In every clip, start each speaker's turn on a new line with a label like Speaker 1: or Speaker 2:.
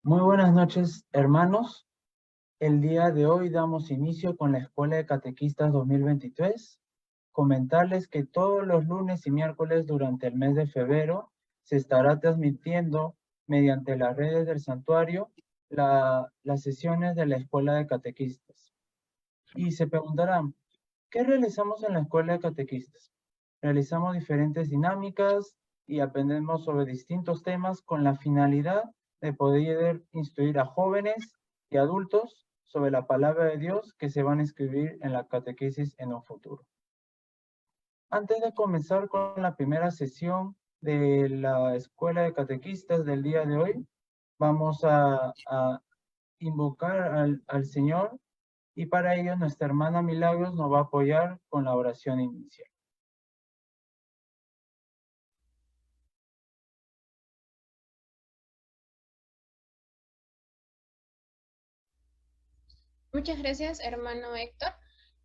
Speaker 1: Muy buenas noches, hermanos. El día de hoy damos inicio con la Escuela de Catequistas 2023. Comentarles que todos los lunes y miércoles durante el mes de febrero se estará transmitiendo mediante las redes del santuario las sesiones de la Escuela de Catequistas. Y se preguntarán, ¿qué realizamos en la Escuela de Catequistas? Realizamos diferentes dinámicas y aprendemos sobre distintos temas con la finalidad de poder instruir a jóvenes y adultos sobre la palabra de Dios que se van a escribir en la catequesis en un futuro. Antes de comenzar con la primera sesión de la Escuela de Catequistas del día de hoy, vamos a invocar al Señor, y para ello nuestra hermana Milagros nos va a apoyar con la oración inicial.
Speaker 2: Muchas gracias, hermano Héctor.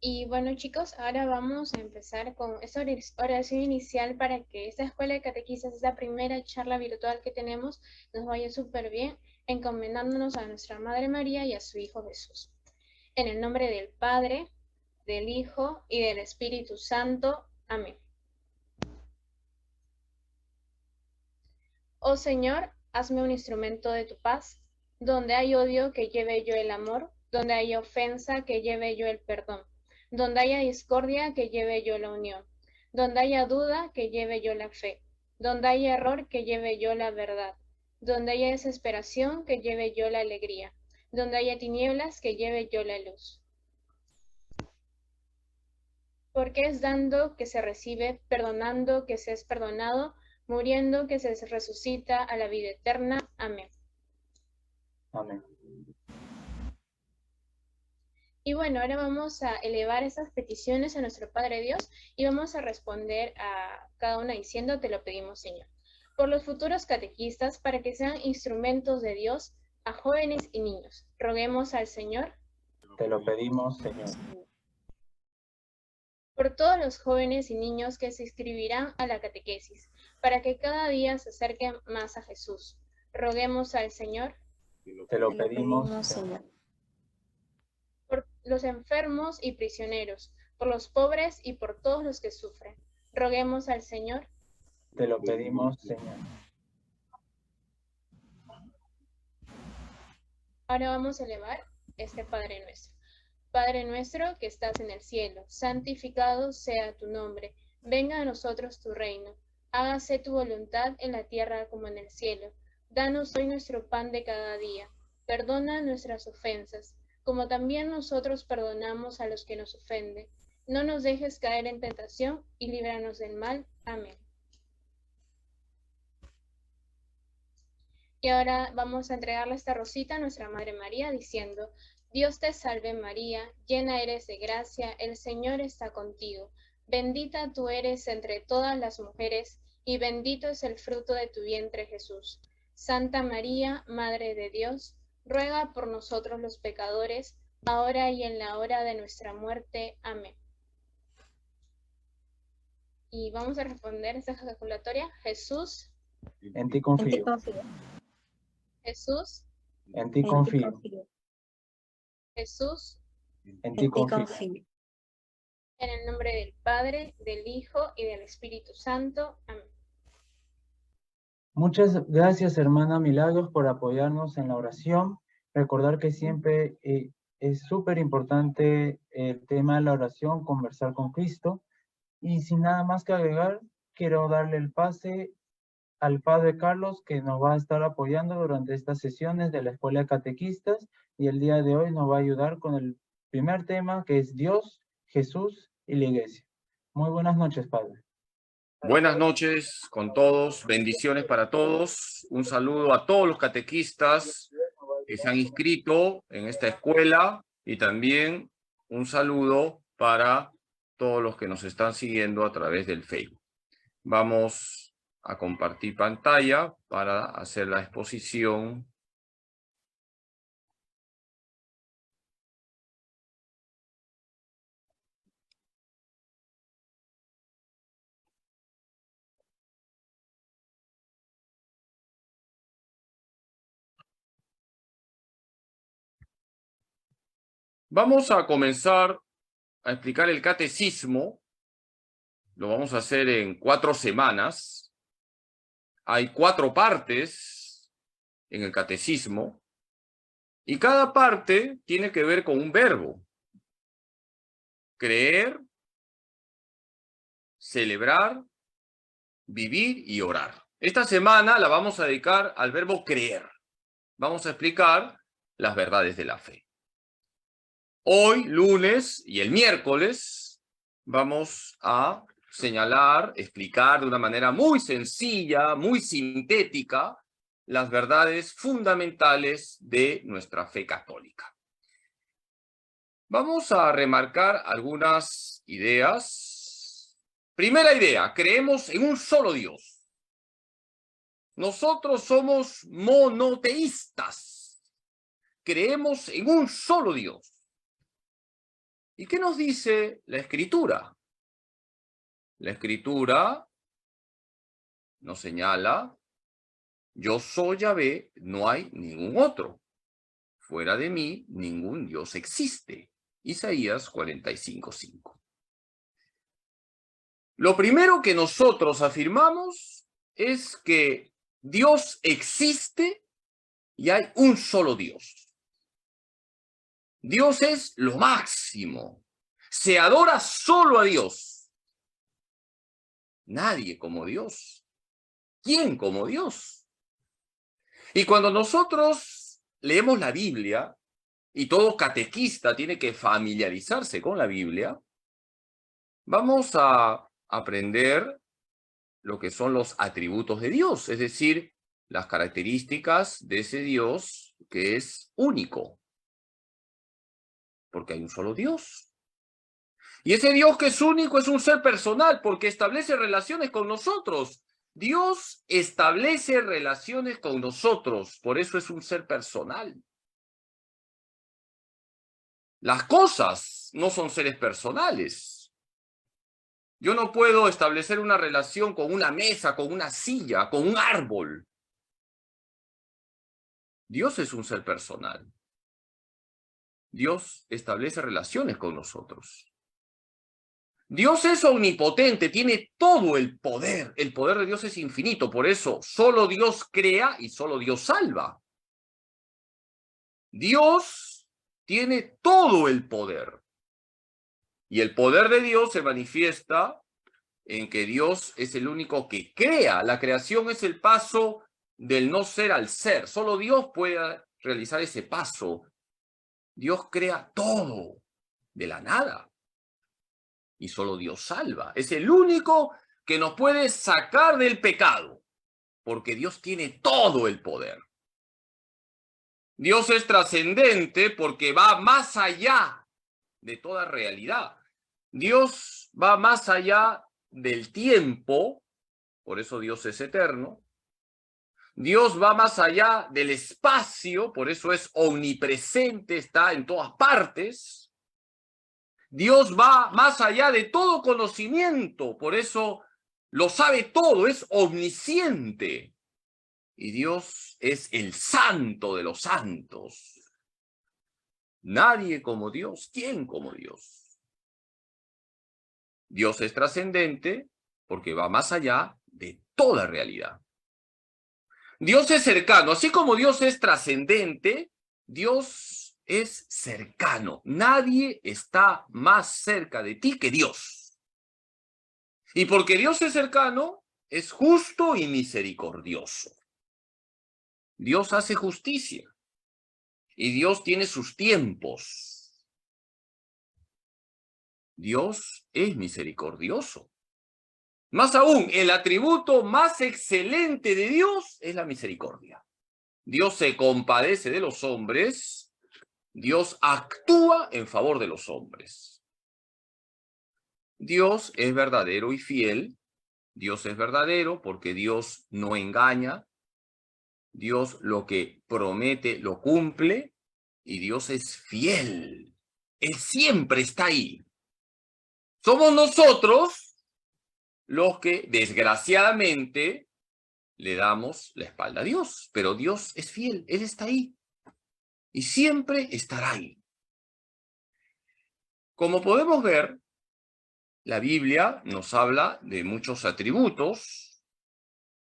Speaker 2: Y bueno, chicos, ahora vamos a empezar con esta oración inicial para que esta escuela de catequistas, esta primera charla virtual que tenemos, nos vaya súper bien, encomendándonos a nuestra Madre María y a su Hijo Jesús. En el nombre del Padre, del Hijo y del Espíritu Santo. Amén. Oh Señor, hazme un instrumento de tu paz. Donde hay odio, que lleve yo el amor. Donde haya ofensa, que lleve yo el perdón. Donde haya discordia, que lleve yo la unión. Donde haya duda, que lleve yo la fe. Donde haya error, que lleve yo la verdad. Donde haya desesperación, que lleve yo la alegría. Donde haya tinieblas, que lleve yo la luz. Porque es dando que se recibe, perdonando que se es perdonado, muriendo que se resucita a la vida eterna. Amén.
Speaker 1: Amén.
Speaker 2: Y bueno, ahora vamos a elevar esas peticiones a nuestro Padre Dios y vamos a responder a cada una diciendo, te lo pedimos, Señor. Por los futuros catequistas, para que sean instrumentos de Dios a jóvenes y niños. Roguemos al Señor.
Speaker 1: Te lo pedimos, Señor.
Speaker 2: Por todos los jóvenes y niños que se inscribirán a la catequesis, para que cada día se acerquen más a Jesús. Roguemos al Señor.
Speaker 1: Te lo pedimos, Señor.
Speaker 2: Por los enfermos y prisioneros, por los pobres y por todos los que sufren. Roguemos al Señor.
Speaker 1: Te lo pedimos, Señor.
Speaker 2: Ahora vamos a elevar este Padre Nuestro. Padre nuestro que estás en el cielo, santificado sea tu nombre. Venga a nosotros tu reino. Hágase tu voluntad en la tierra como en el cielo. Danos hoy nuestro pan de cada día. Perdona nuestras ofensas, como también nosotros perdonamos a los que nos ofenden. No nos dejes caer en tentación y líbranos del mal. Amén. Y ahora vamos a entregarle esta rosita a nuestra Madre María diciendo, Dios te salve María, llena eres de gracia, el Señor está contigo. Bendita tú eres entre todas las mujeres, y bendito es el fruto de tu vientre Jesús. Santa María, Madre de Dios, ruega por nosotros los pecadores, ahora y en la hora de nuestra muerte. Amén. Y vamos a responder esta ejaculatoria. Jesús,
Speaker 1: En ti confío.
Speaker 2: Jesús,
Speaker 1: En ti confío.
Speaker 2: Jesús.
Speaker 1: En ti confío.
Speaker 2: En el nombre del Padre, del Hijo y del Espíritu Santo. Amén.
Speaker 1: Muchas gracias, hermana Milagros, por apoyarnos en la oración. Recordar que siempre es súper importante el tema de la oración, conversar con Cristo. Y sin nada más que agregar, quiero darle el pase al Padre Carlos, que nos va a estar apoyando durante estas sesiones de la Escuela de Catequistas, y el día de hoy nos va a ayudar con el primer tema, que es Dios, Jesús y la Iglesia. Muy buenas noches, Padre.
Speaker 3: Buenas noches con todos, bendiciones para todos. Un saludo a todos los catequistas que se han inscrito en esta escuela y también un saludo para todos los que nos están siguiendo a través del Facebook. Vamos a compartir pantalla para hacer la exposición. Vamos a comenzar a explicar el catecismo. Lo vamos a hacer en 4 semanas. Hay 4 partes en el catecismo. Y cada parte tiene que ver con un verbo. Creer, celebrar, vivir y orar. Esta semana la vamos a dedicar al verbo creer. Vamos a explicar las verdades de la fe. Hoy, lunes y el miércoles, vamos a señalar, explicar de una manera muy sencilla, muy sintética, las verdades fundamentales de nuestra fe católica. Vamos a remarcar algunas ideas. Primera idea, creemos en un solo Dios. Nosotros somos monoteístas. Creemos en un solo Dios. ¿Y qué nos dice la Escritura? La Escritura nos señala, yo soy Yahvé, no hay ningún otro. Fuera de mí, ningún Dios existe. Isaías 45:5. Lo primero que nosotros afirmamos es que Dios existe y hay un solo Dios. Dios es lo máximo. Se adora solo a Dios. Nadie como Dios. ¿Quién como Dios? Y cuando nosotros leemos la Biblia, y todo catequista tiene que familiarizarse con la Biblia, vamos a aprender lo que son los atributos de Dios, es decir, las características de ese Dios que es único. Porque hay un solo Dios. Y ese Dios que es único es un ser personal, porque establece relaciones con nosotros. Dios establece relaciones con nosotros, por eso es un ser personal. Las cosas no son seres personales. Yo no puedo establecer una relación con una mesa, con una silla, con un árbol. Dios es un ser personal. Dios establece relaciones con nosotros. Dios es omnipotente, tiene todo el poder. El poder de Dios es infinito, por eso solo Dios crea y solo Dios salva. Dios tiene todo el poder. Y el poder de Dios se manifiesta en que Dios es el único que crea. La creación es el paso del no ser al ser. Solo Dios puede realizar ese paso. Dios crea todo de la nada. Y solo Dios salva. Es el único que nos puede sacar del pecado. Porque Dios tiene todo el poder. Dios es trascendente porque va más allá de toda realidad. Dios va más allá del tiempo. Por eso Dios es eterno. Dios va más allá del espacio, por eso es omnipresente, está en todas partes. Dios va más allá de todo conocimiento, por eso lo sabe todo, es omnisciente. Y Dios es el santo de los santos. Nadie como Dios, ¿quién como Dios? Dios es trascendente porque va más allá de toda realidad. Dios es cercano, así como Dios es trascendente, Dios es cercano. Nadie está más cerca de ti que Dios. Y porque Dios es cercano, es justo y misericordioso. Dios hace justicia. Y Dios tiene sus tiempos. Dios es misericordioso. Más aún, el atributo más excelente de Dios es la misericordia. Dios se compadece de los hombres, Dios actúa en favor de los hombres. Dios es verdadero y fiel. Dios es verdadero porque Dios no engaña. Dios lo que promete lo cumple y Dios es fiel. Él siempre está ahí. Somos nosotros los que, desgraciadamente, le damos la espalda a Dios. Pero Dios es fiel, Él está ahí. Y siempre estará ahí. Como podemos ver, la Biblia nos habla de muchos atributos.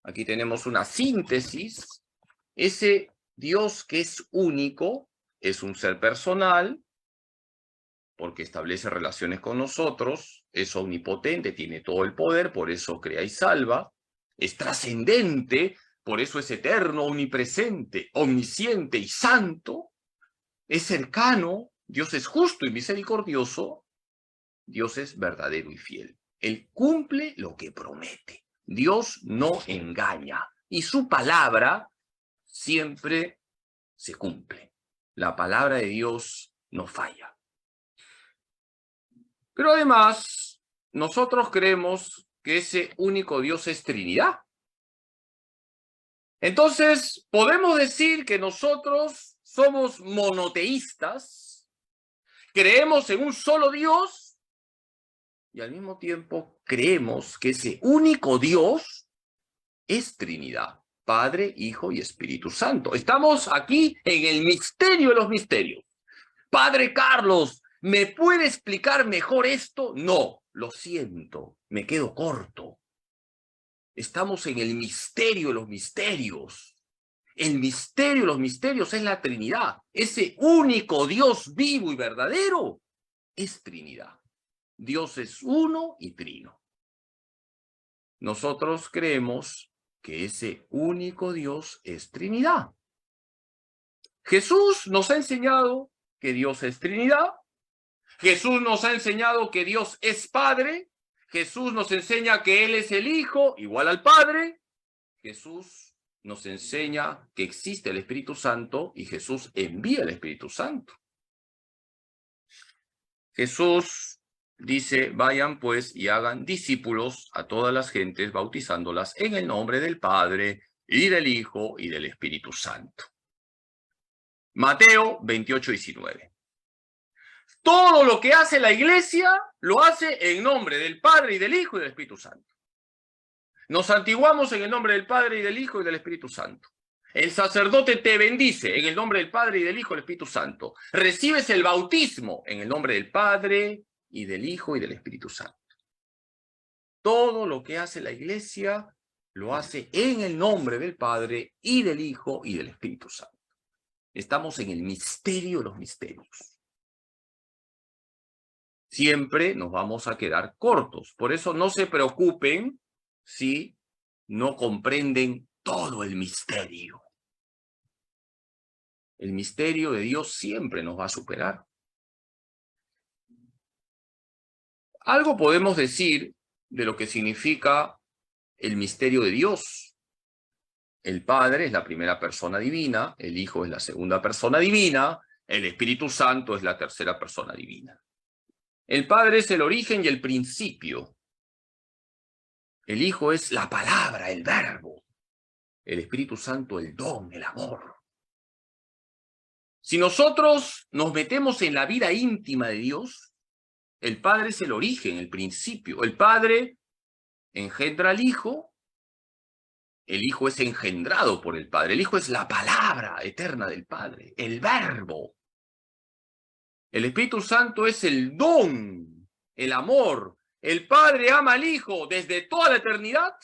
Speaker 3: Aquí tenemos una síntesis. Ese Dios que es único es un ser personal, porque establece relaciones con nosotros, es omnipotente, tiene todo el poder, por eso crea y salva, es trascendente, por eso es eterno, omnipresente, omnisciente y santo, es cercano, Dios es justo y misericordioso, Dios es verdadero y fiel. Él cumple lo que promete. Dios no engaña y su palabra siempre se cumple. La palabra de Dios no falla. Pero además, nosotros creemos que ese único Dios es Trinidad. Entonces, podemos decir que nosotros somos monoteístas, creemos en un solo Dios y al mismo tiempo creemos que ese único Dios es Trinidad, Padre, Hijo y Espíritu Santo. Estamos aquí en el misterio de los misterios. Padre Carlos, ¿me puede explicar mejor esto? No, lo siento, me quedo corto. Estamos en el misterio de los misterios. El misterio de los misterios es la Trinidad. Ese único Dios vivo y verdadero es Trinidad. Dios es uno y trino. Nosotros creemos que ese único Dios es Trinidad. Jesús nos ha enseñado que Dios es Trinidad. Jesús nos ha enseñado que Dios es Padre. Jesús nos enseña que Él es el Hijo, igual al Padre. Jesús nos enseña que existe el Espíritu Santo y Jesús envía el Espíritu Santo. Jesús dice, vayan pues y hagan discípulos a todas las gentes, bautizándolas en el nombre del Padre y del Hijo y del Espíritu Santo. Mateo 28:19. Todo lo que hace la iglesia, lo hace en nombre del Padre y del Hijo y del Espíritu Santo. Nos santiguamos en el nombre del Padre y del Hijo y del Espíritu Santo. El sacerdote te bendice en el nombre del Padre y del Hijo y del Espíritu Santo. Recibes el bautismo en el nombre del Padre y del Hijo y del Espíritu Santo. Todo lo que hace la iglesia, lo hace en el nombre del Padre y del Hijo y del Espíritu Santo. Estamos en el misterio de los misterios. Siempre nos vamos a quedar cortos. Por eso no se preocupen si no comprenden todo el misterio. El misterio de Dios siempre nos va a superar. Algo podemos decir de lo que significa el misterio de Dios. El Padre es la primera persona divina, el Hijo es la segunda persona divina, el Espíritu Santo es la tercera persona divina. El Padre es el origen y el principio. El Hijo es la palabra, el verbo. El Espíritu Santo, el don, el amor. Si nosotros nos metemos en la vida íntima de Dios, el Padre es el origen, el principio. El Padre engendra al Hijo, el Hijo es engendrado por el Padre. El Hijo es la palabra eterna del Padre, el verbo. El Espíritu Santo es el don, el amor. El Padre ama al Hijo desde toda la eternidad.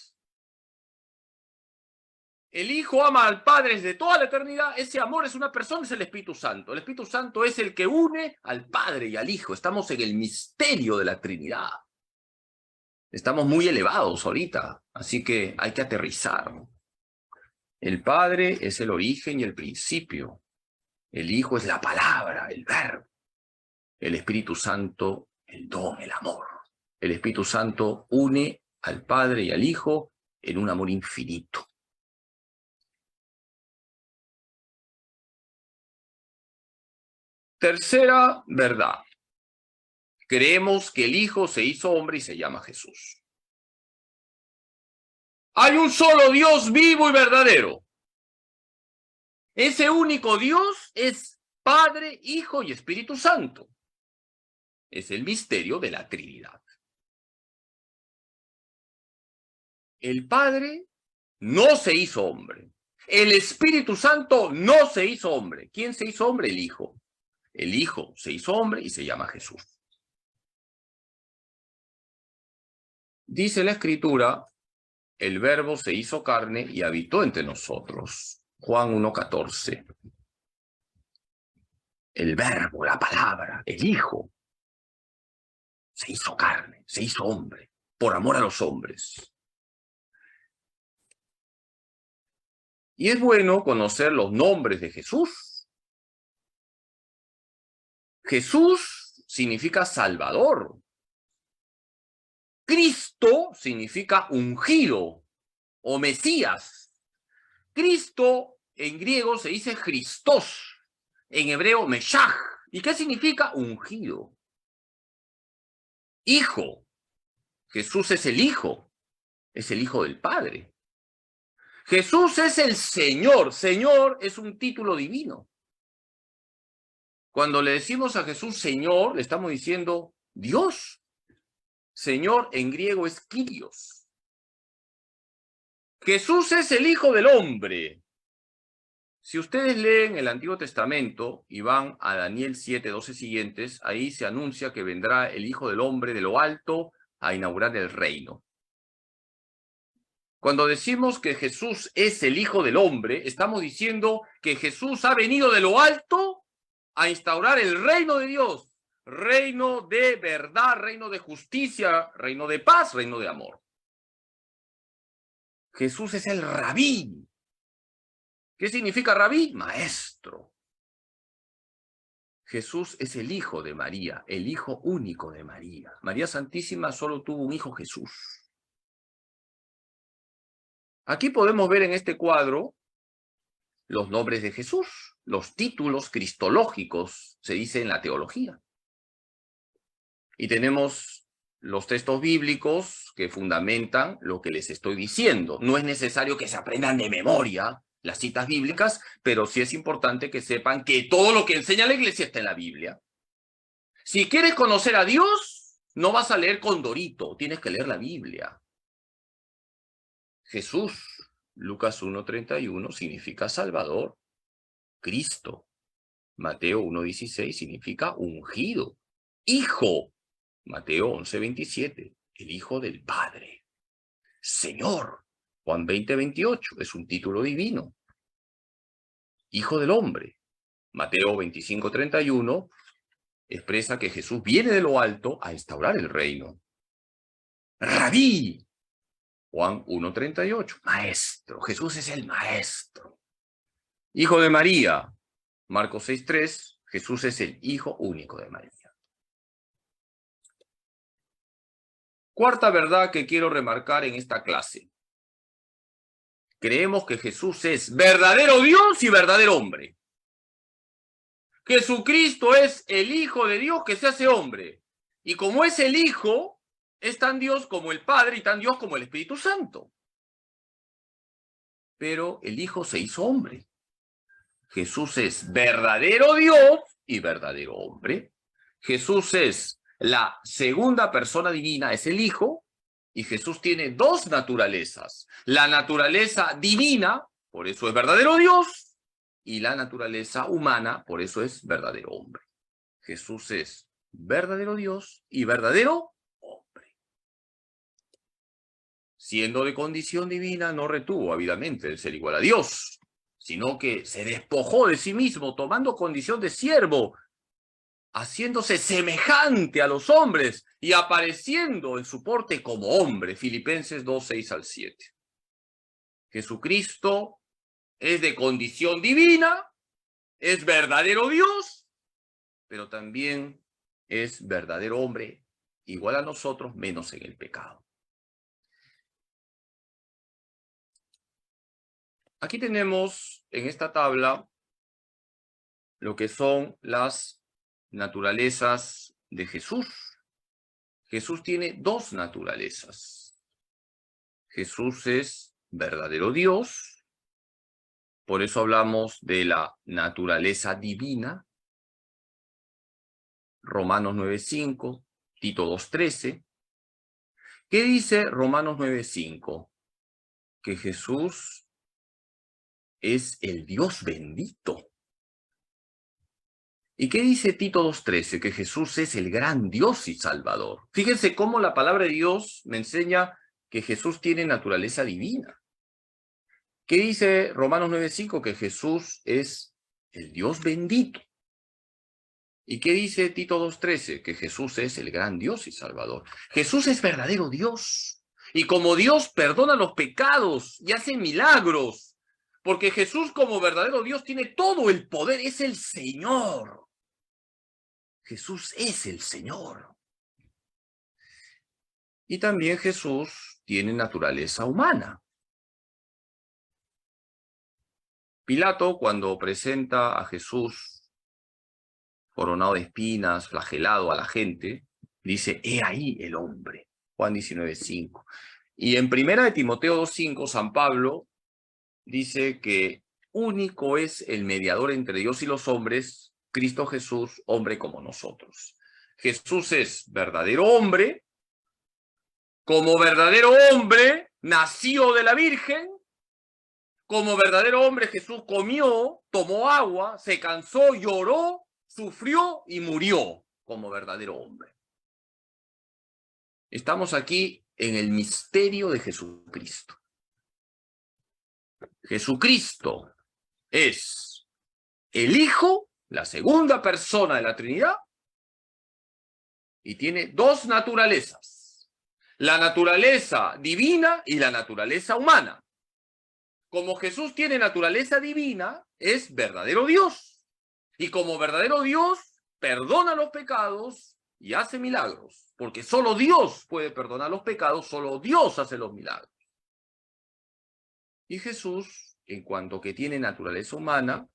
Speaker 3: El Hijo ama al Padre desde toda la eternidad. Ese amor es una persona, es el Espíritu Santo. El Espíritu Santo es el que une al Padre y al Hijo. Estamos en el misterio de la Trinidad. Estamos muy elevados ahorita, así que hay que aterrizar. El Padre es el origen y el principio. El Hijo es la palabra, el verbo. El Espíritu Santo, el don, el amor. El Espíritu Santo une al Padre y al Hijo en un amor infinito. Tercera verdad. Creemos que el Hijo se hizo hombre y se llama Jesús. Hay un solo Dios vivo y verdadero. Ese único Dios es Padre, Hijo y Espíritu Santo. Es el misterio de la Trinidad. El Padre no se hizo hombre. El Espíritu Santo no se hizo hombre. ¿Quién se hizo hombre? El Hijo. El Hijo se hizo hombre y se llama Jesús. Dice la Escritura, el Verbo se hizo carne y habitó entre nosotros. Juan 1:14. El Verbo, la palabra, el Hijo, se hizo carne, se hizo hombre, por amor a los hombres. Y es bueno conocer los nombres de Jesús. Jesús significa Salvador. Cristo significa ungido o Mesías. Cristo en griego se dice Christos, en hebreo Meshach. ¿Y qué significa ungido? Hijo. Jesús es el Hijo del Padre. Jesús es el Señor. Señor es un título divino. Cuando le decimos a Jesús Señor, le estamos diciendo Dios. Señor en griego es Kyrios. Jesús es el Hijo del Hombre. Si ustedes leen el Antiguo Testamento y van a Daniel 7:12 siguientes, ahí se anuncia que vendrá el Hijo del Hombre de lo alto a inaugurar el reino. Cuando decimos que Jesús es el Hijo del Hombre, estamos diciendo que Jesús ha venido de lo alto a instaurar el reino de Dios. Reino de verdad, reino de justicia, reino de paz, reino de amor. Jesús es el Rabí. ¿Qué significa Rabí? Maestro. Jesús es el Hijo de María, el Hijo único de María. María Santísima solo tuvo un hijo, Jesús. Aquí podemos ver en este cuadro los nombres de Jesús, los títulos cristológicos, se dice en la teología. Y tenemos los textos bíblicos que fundamentan lo que les estoy diciendo. No es necesario que se aprendan de memoria las citas bíblicas, pero sí es importante que sepan que todo lo que enseña la Iglesia está en la Biblia. Si quieres conocer a Dios, no vas a leer Condorito, tienes que leer la Biblia. Jesús, Lucas 1:31, significa Salvador. Cristo, Mateo 1:16, significa ungido. Hijo, Mateo 11:27, el Hijo del Padre. Señor, Juan 20:28, es un título divino. Hijo del Hombre, Mateo 25:31, expresa que Jesús viene de lo alto a instaurar el reino. Rabí, Juan 1:38, maestro, Jesús es el maestro. Hijo de María, Marcos 6:3, Jesús es el Hijo único de María. Cuarta verdad que quiero remarcar en esta clase. Creemos que Jesús es verdadero Dios y verdadero hombre. Jesucristo es el Hijo de Dios que se hace hombre. Y como es el Hijo, es tan Dios como el Padre y tan Dios como el Espíritu Santo. Pero el Hijo se hizo hombre. Jesús es verdadero Dios y verdadero hombre. Jesús es la segunda persona divina, es el Hijo, y Jesús tiene dos naturalezas. La naturaleza divina, por eso es verdadero Dios, y la naturaleza humana, por eso es verdadero hombre. Jesús es verdadero Dios y verdadero hombre. Siendo de condición divina, no retuvo ávidamente el ser igual a Dios, sino que se despojó de sí mismo, tomando condición de siervo, haciéndose semejante a los hombres y apareciendo en su porte como hombre. Filipenses 2:6-7. Jesucristo es de condición divina, es verdadero Dios, pero también es verdadero hombre, igual a nosotros, menos en el pecado. Aquí tenemos en esta tabla lo que son las naturalezas de Jesús. Jesús tiene dos naturalezas. Jesús es verdadero Dios, por eso hablamos de la naturaleza divina. Romanos 9:5, Tito 2:13. ¿Qué dice Romanos 9:5? Que Jesús es el Dios bendito. ¿Y qué dice Tito 2:13? Que Jesús es el gran Dios y Salvador. Fíjense cómo la palabra de Dios me enseña que Jesús tiene naturaleza divina. ¿Qué dice Romanos 9:5? Que Jesús es el Dios bendito. ¿Y qué dice Tito 2:13? Que Jesús es el gran Dios y Salvador. Jesús es verdadero Dios. Y como Dios perdona los pecados y hace milagros. Porque Jesús como verdadero Dios tiene todo el poder. Es el Señor. Jesús es el Señor. Y también Jesús tiene naturaleza humana. Pilato, cuando presenta a Jesús coronado de espinas, flagelado a la gente, dice, he ahí el hombre. Juan 19:5. Y en 1 de Timoteo 2:5, San Pablo dice que único es el mediador entre Dios y los hombres, Cristo Jesús, hombre como nosotros. Jesús es verdadero hombre, como verdadero hombre, nació de la Virgen. Como verdadero hombre, Jesús comió, tomó agua, se cansó, lloró, sufrió y murió como verdadero hombre. Estamos aquí en el misterio de Jesucristo. Jesucristo es el Hijo, la segunda persona de la Trinidad, y tiene dos naturalezas: la naturaleza divina y la naturaleza humana. Como Jesús tiene naturaleza divina, es verdadero Dios. Y como verdadero Dios, perdona los pecados y hace milagros. Porque solo Dios puede perdonar los pecados, solo Dios hace los milagros. Y Jesús, en cuanto que tiene naturaleza humana,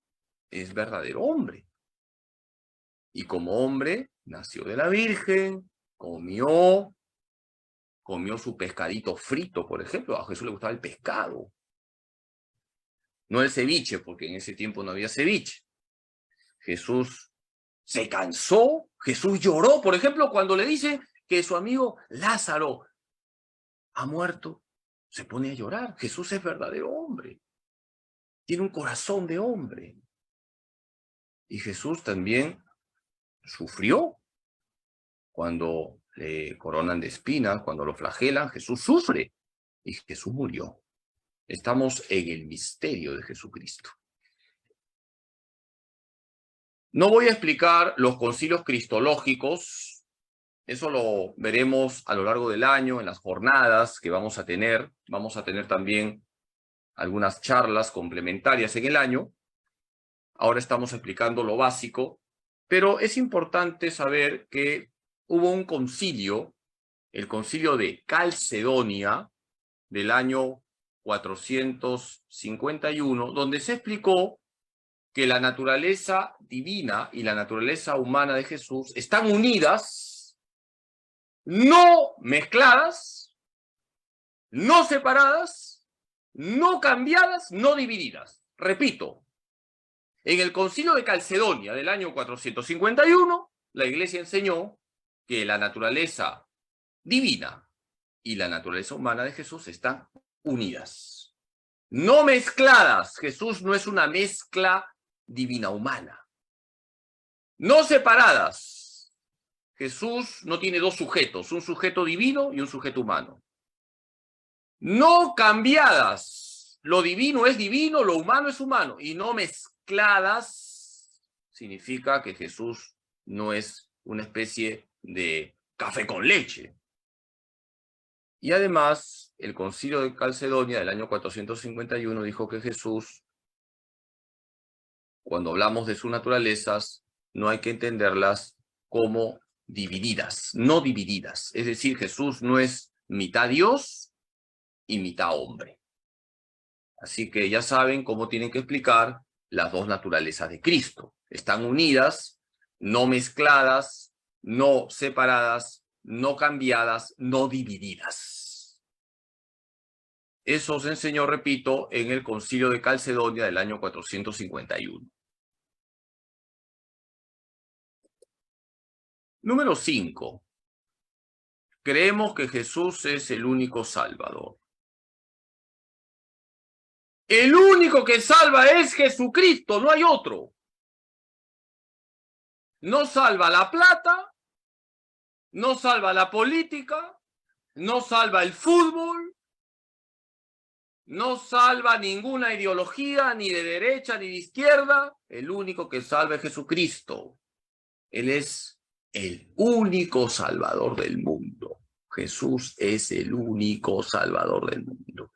Speaker 3: es verdadero hombre. Y como hombre, nació de la Virgen, comió su pescadito frito, por ejemplo. A Jesús le gustaba el pescado. No el ceviche, porque en ese tiempo no había ceviche. Jesús se cansó, Jesús lloró. Por ejemplo, cuando le dice que su amigo Lázaro ha muerto, se pone a llorar. Jesús es verdadero hombre. Tiene un corazón de hombre. Y Jesús también sufrió. Cuando le coronan de espinas, cuando lo flagelan, Jesús sufre. Y Jesús murió. Estamos en el misterio de Jesucristo. No voy a explicar los concilios cristológicos. Eso lo veremos a lo largo del año, en las jornadas que vamos a tener. Vamos a tener también algunas charlas complementarias en el año. Ahora estamos explicando lo básico, pero es importante saber que hubo un concilio, el concilio de Calcedonia, del año 451, donde se explicó que la naturaleza divina y la naturaleza humana de Jesús están unidas, no mezcladas, no separadas, no cambiadas, no divididas. Repito, en el concilio de Calcedonia del año 451, la Iglesia enseñó que la naturaleza divina y la naturaleza humana de Jesús están unidas, no mezcladas. Jesús no es una mezcla divina-humana. No separadas. Jesús no tiene dos sujetos, un sujeto divino y un sujeto humano. No cambiadas. Lo divino es divino, lo humano es humano. Y no mezcladas significa que Jesús no es una especie de café con leche. Y además, el concilio de Calcedonia del año 451 dijo que Jesús, cuando hablamos de sus naturalezas, no hay que entenderlas como divididas, no divididas. Es decir, Jesús no es mitad Dios y mitad hombre. Así que ya saben cómo tienen que explicar las dos naturalezas de Cristo. Están unidas, no mezcladas, no separadas, no cambiadas, no divididas. Eso se enseñó, repito, en el concilio de Calcedonia del año 451. Número 5. Creemos que Jesús es el único Salvador. El único que salva es Jesucristo, no hay otro. no salva la plata, no salva la política, no salva el fútbol, no salva ninguna ideología, ni de derecha ni de izquierda. El único que salva es Jesucristo. Él es el único salvador del mundo. Jesús es el único salvador del mundo.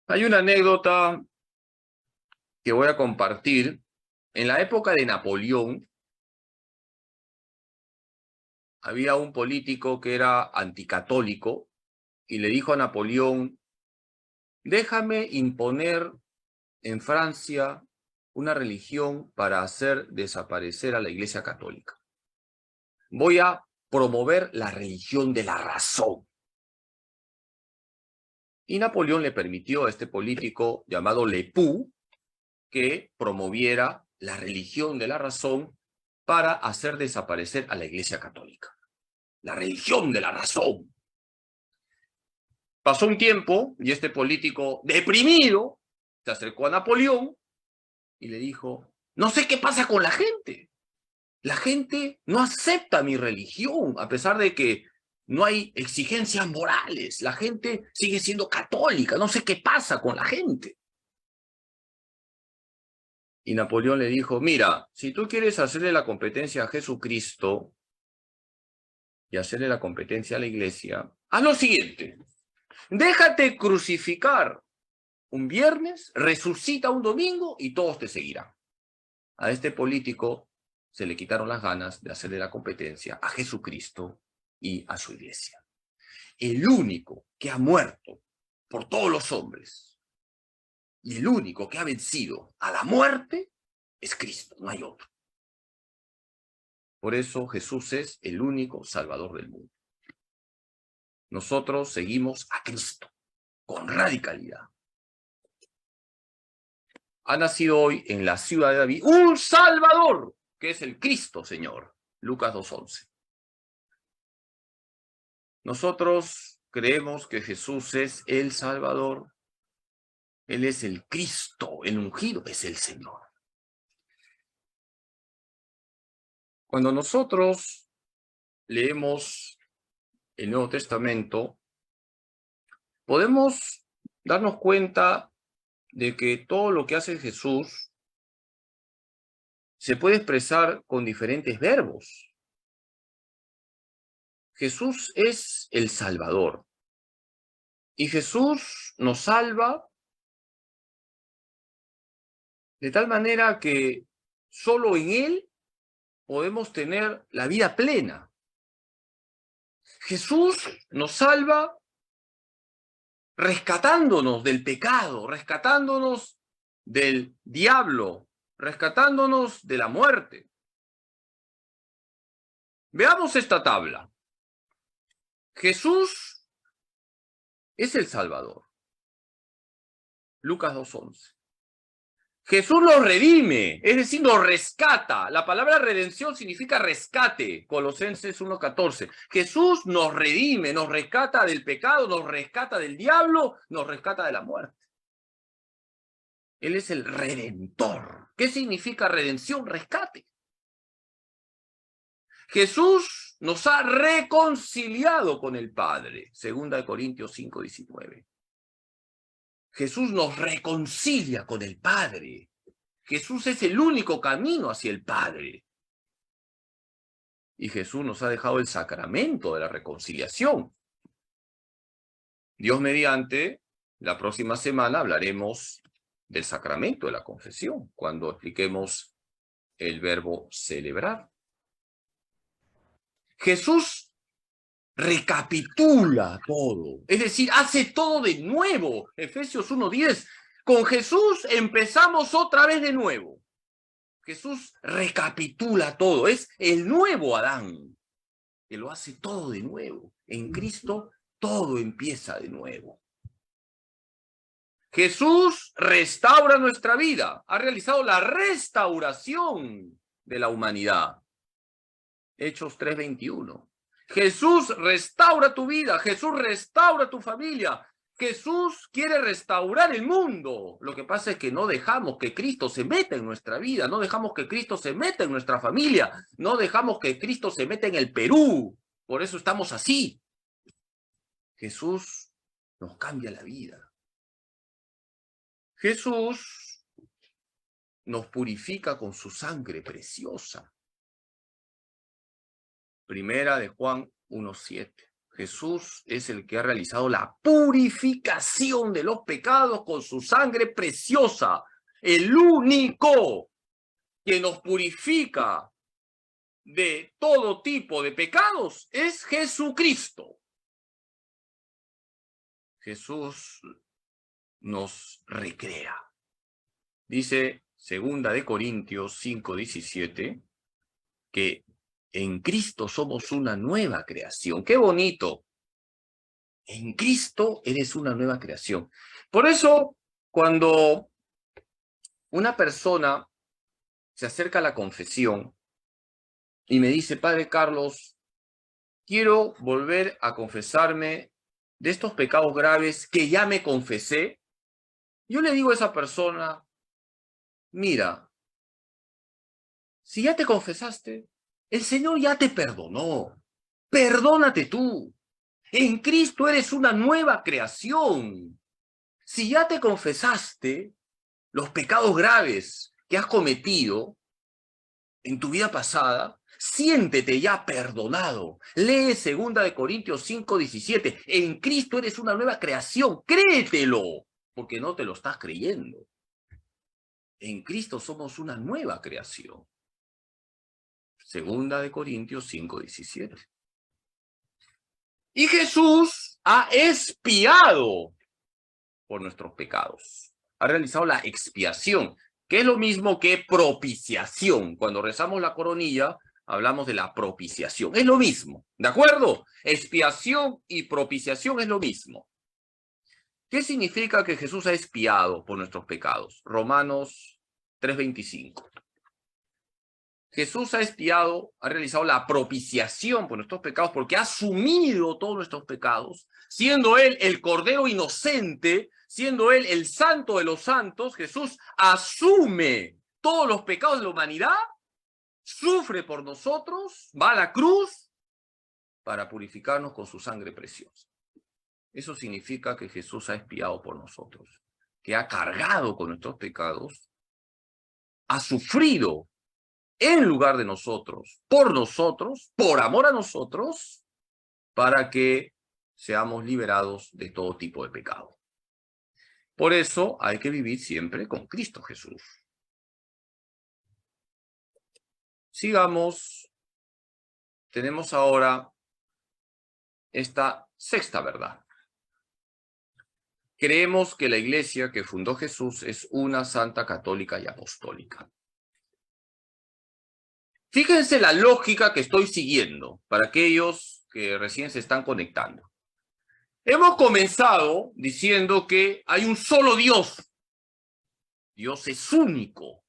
Speaker 3: Hay una anécdota que voy a compartir. En la época de Napoleón, había un político que era anticatólico y le dijo a Napoleón: déjame imponer en Francia una religión para hacer desaparecer a la Iglesia Católica. Voy a promover la religión de la razón. Y Napoleón le permitió a este político llamado Lepú que promoviera la religión de la razón para hacer desaparecer a la Iglesia Católica. La religión de la razón. Pasó un tiempo y este político deprimido se acercó a Napoleón y le dijo: no sé qué pasa con la gente. La gente no acepta mi religión, a pesar de que no hay exigencias morales. La gente sigue siendo católica. No sé qué pasa con la gente. Y Napoleón le dijo: mira, si tú quieres hacerle la competencia a Jesucristo y hacerle la competencia a la Iglesia, haz lo siguiente. Déjate crucificar un viernes, resucita un domingo y todos te seguirán. A este político se le quitaron las ganas de hacerle la competencia a Jesucristo y a su Iglesia. El único que ha muerto por todos los hombres y el único que ha vencido a la muerte es Cristo, no hay otro. Por eso Jesús es el único Salvador del mundo. Nosotros seguimos a Cristo con radicalidad. Ha nacido hoy en la ciudad de David un Salvador, que es el Cristo, Señor. Lucas 2:11. Nosotros creemos que Jesús es el Salvador. Él es el Cristo, el ungido es el Señor. Cuando nosotros leemos el Nuevo Testamento, podemos darnos cuenta de que todo lo que hace Jesús se puede expresar con diferentes verbos. Jesús es el Salvador. Y Jesús nos salva de tal manera que solo en Él podemos tener la vida plena. Jesús nos salva rescatándonos del pecado, rescatándonos del diablo, rescatándonos de la muerte. Veamos esta tabla. Jesús es el Salvador. Lucas 2:11. Jesús nos redime, es decir, nos rescata. La palabra redención significa rescate. Colosenses 1:14. Jesús nos redime, nos rescata del pecado, nos rescata del diablo, nos rescata de la muerte. Él es el Redentor. ¿Qué significa redención? Rescate. Jesús nos ha reconciliado con el Padre. 2 Corintios 5:19. Jesús nos reconcilia con el Padre. Jesús es el único camino hacia el Padre. Y Jesús nos ha dejado el sacramento de la reconciliación. Dios mediante, la próxima semana hablaremos del sacramento de la confesión, cuando expliquemos el verbo celebrar. Jesús recapitula todo, es decir, hace todo de nuevo. Efesios 1:10. Con Jesús empezamos otra vez de nuevo. Jesús recapitula todo, es el nuevo Adán, que lo hace todo de nuevo. En Cristo todo empieza de nuevo. Jesús restaura nuestra vida, ha realizado la restauración de la humanidad. Hechos 3:21. Jesús restaura tu vida, Jesús restaura tu familia, Jesús quiere restaurar el mundo. Lo que pasa es que no dejamos que Cristo se meta en nuestra vida, no dejamos que Cristo se meta en nuestra familia, no dejamos que Cristo se meta en el Perú. Por eso estamos así. Jesús nos cambia la vida. Jesús nos purifica con su sangre preciosa. Primera de Juan 1:7. Jesús es el que ha realizado la purificación de los pecados con su sangre preciosa. El único que nos purifica de todo tipo de pecados es Jesucristo. Jesús nos recrea. Dice 2 de Corintios 5:17 que en Cristo somos una nueva creación. ¡Qué bonito! En Cristo eres una nueva creación. Por eso, cuando una persona se acerca a la confesión y me dice, Padre Carlos, quiero volver a confesarme de estos pecados graves que ya me confesé, yo le digo a esa persona, mira, si ya te confesaste, el Señor ya te perdonó. Perdónate tú. En Cristo eres una nueva creación. Si ya te confesaste los pecados graves que has cometido en tu vida pasada, siéntete ya perdonado. Lee 2 de Corintios 5:17. En Cristo eres una nueva creación. Créetelo, porque no te lo estás creyendo. En Cristo somos una nueva creación. 2 de Corintios 5:17. Y Jesús ha expiado por nuestros pecados. Ha realizado la expiación, que es lo mismo que propiciación. Cuando rezamos la coronilla, hablamos de la propiciación. Es lo mismo, ¿de acuerdo? Expiación y propiciación es lo mismo. ¿Qué significa que Jesús ha expiado por nuestros pecados? Romanos 3:25. Jesús ha expiado, ha realizado la propiciación por nuestros pecados porque ha asumido todos nuestros pecados, siendo Él el Cordero inocente, siendo Él el Santo de los santos. Jesús asume todos los pecados de la humanidad, sufre por nosotros, va a la cruz para purificarnos con su sangre preciosa. Eso significa que Jesús ha expiado por nosotros, que ha cargado con nuestros pecados, ha sufrido en lugar de nosotros, por amor a nosotros, para que seamos liberados de todo tipo de pecado. Por eso hay que vivir siempre con Cristo Jesús. Sigamos. Tenemos ahora esta sexta verdad. Creemos que la iglesia que fundó Jesús es una santa, católica y apostólica. Fíjense la lógica que estoy siguiendo para aquellos que recién se están conectando. Hemos comenzado diciendo que hay un solo Dios. Dios es único.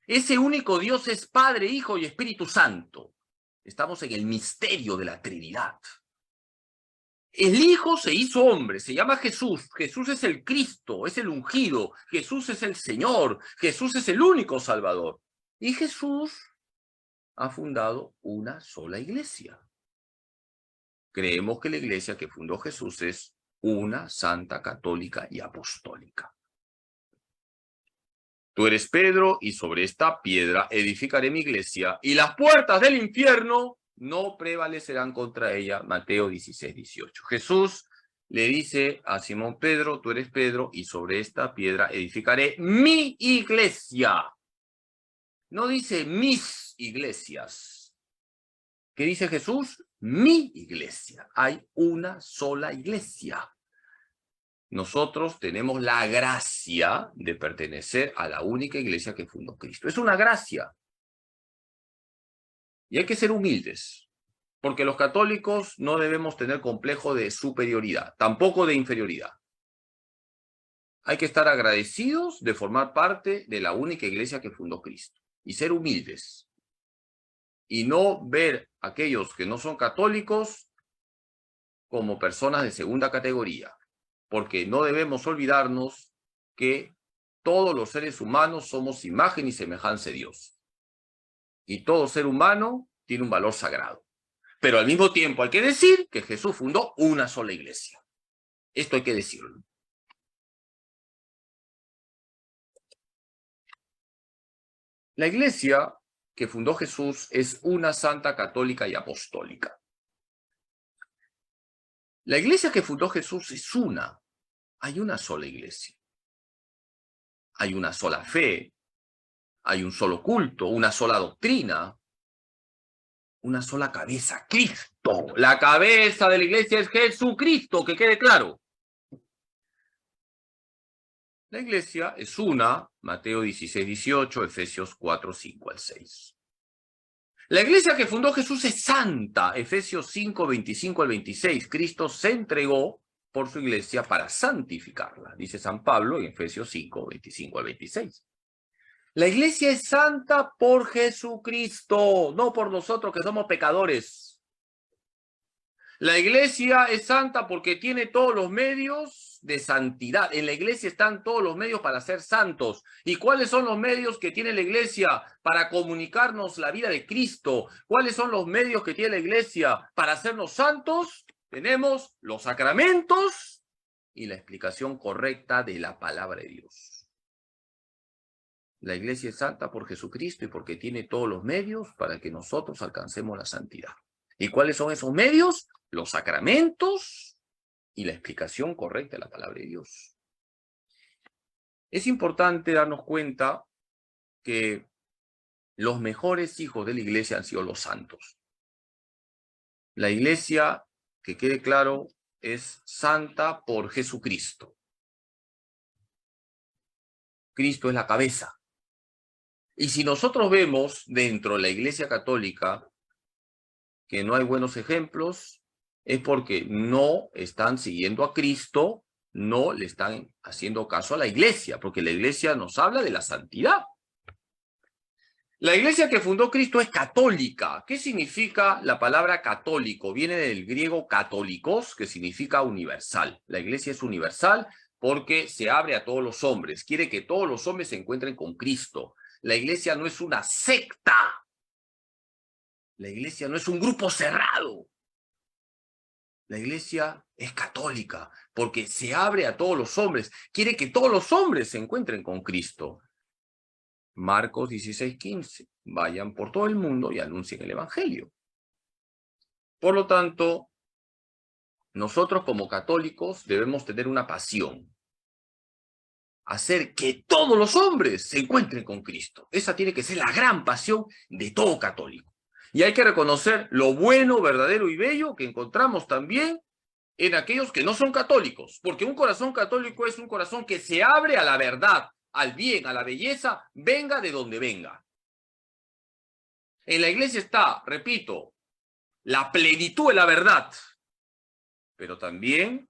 Speaker 3: Ese único Dios es Padre, Hijo y Espíritu Santo. Estamos en el misterio de la Trinidad. El Hijo se hizo hombre, se llama Jesús. Jesús es el Cristo, es el ungido. Jesús es el Señor. Jesús es el único Salvador. Y Jesús ha fundado una sola iglesia. Creemos que la iglesia que fundó Jesús es una santa, católica y apostólica. Tú eres Pedro, y sobre esta piedra edificaré mi iglesia, y las puertas del infierno no prevalecerán contra ella. Mateo 16:18. Jesús le dice a Simón Pedro, tú eres Pedro, y sobre esta piedra edificaré mi iglesia. No dice mis iglesias. ¿Qué dice Jesús? Mi iglesia. Hay una sola iglesia. Nosotros tenemos la gracia de pertenecer a la única iglesia que fundó Cristo. Es una gracia. Y hay que ser humildes, porque los católicos no debemos tener complejo de superioridad, tampoco de inferioridad. Hay que estar agradecidos de formar parte de la única iglesia que fundó Cristo y ser humildes. Y no ver a aquellos que no son católicos como personas de segunda categoría. porque no debemos olvidarnos que todos los seres humanos somos imagen y semejanza de Dios. Y todo ser humano tiene un valor sagrado. Pero al mismo tiempo hay que decir que Jesús fundó una sola iglesia. Esto hay que decirlo. La iglesia que fundó Jesús es una santa, católica y apostólica. La iglesia que fundó Jesús es una. Hay una sola iglesia. Hay una sola fe. Hay un solo culto, una sola doctrina. Una sola cabeza, Cristo. La cabeza de la iglesia es Jesucristo, que quede claro. La iglesia es una, Mateo 16, 18, Efesios 4, 5 al 6. La iglesia que fundó Jesús es santa, Efesios 5, 25 al 26. Cristo se entregó por su iglesia para santificarla, dice San Pablo en Efesios 5, 25 al 26. La iglesia es santa por Jesucristo, no por nosotros que somos pecadores. La iglesia es santa porque tiene todos los medios de santidad. En la iglesia están todos los medios para ser santos. ¿Y cuáles son los medios que tiene la iglesia para comunicarnos la vida de Cristo? ¿Cuáles son los medios que tiene la iglesia para hacernos santos? Tenemos los sacramentos y la explicación correcta de la palabra de Dios. La iglesia es santa por Jesucristo y porque tiene todos los medios para que nosotros alcancemos la santidad. ¿Y cuáles son esos medios? Los sacramentos y la explicación correcta de la palabra de Dios. Es importante darnos cuenta que los mejores hijos de la iglesia han sido los santos. La iglesia, que quede claro, es santa por Jesucristo. Cristo es la cabeza. Y si nosotros vemos dentro de la Iglesia Católica que no hay buenos ejemplos, es porque no están siguiendo a Cristo, no le están haciendo caso a la Iglesia, porque la Iglesia nos habla de la santidad. La Iglesia que fundó Cristo es católica. ¿Qué significa la palabra católico? Viene del griego católicos, que significa universal. La Iglesia es universal porque se abre a todos los hombres, quiere que todos los hombres se encuentren con Cristo. La iglesia no es una secta. La iglesia no es un grupo cerrado. La iglesia es católica porque se abre a todos los hombres. Quiere que todos los hombres se encuentren con Cristo. Marcos 16, 15. Vayan por todo el mundo y anuncien el evangelio. Por lo tanto, nosotros como católicos debemos tener una pasión. Hacer que todos los hombres se encuentren con Cristo. Esa tiene que ser la gran pasión de todo católico. Y hay que reconocer lo bueno, verdadero y bello que encontramos también en aquellos que no son católicos. Porque un corazón católico es un corazón que se abre a la verdad, al bien, a la belleza, venga de donde venga. En la iglesia está, repito, la plenitud de la verdad. Pero también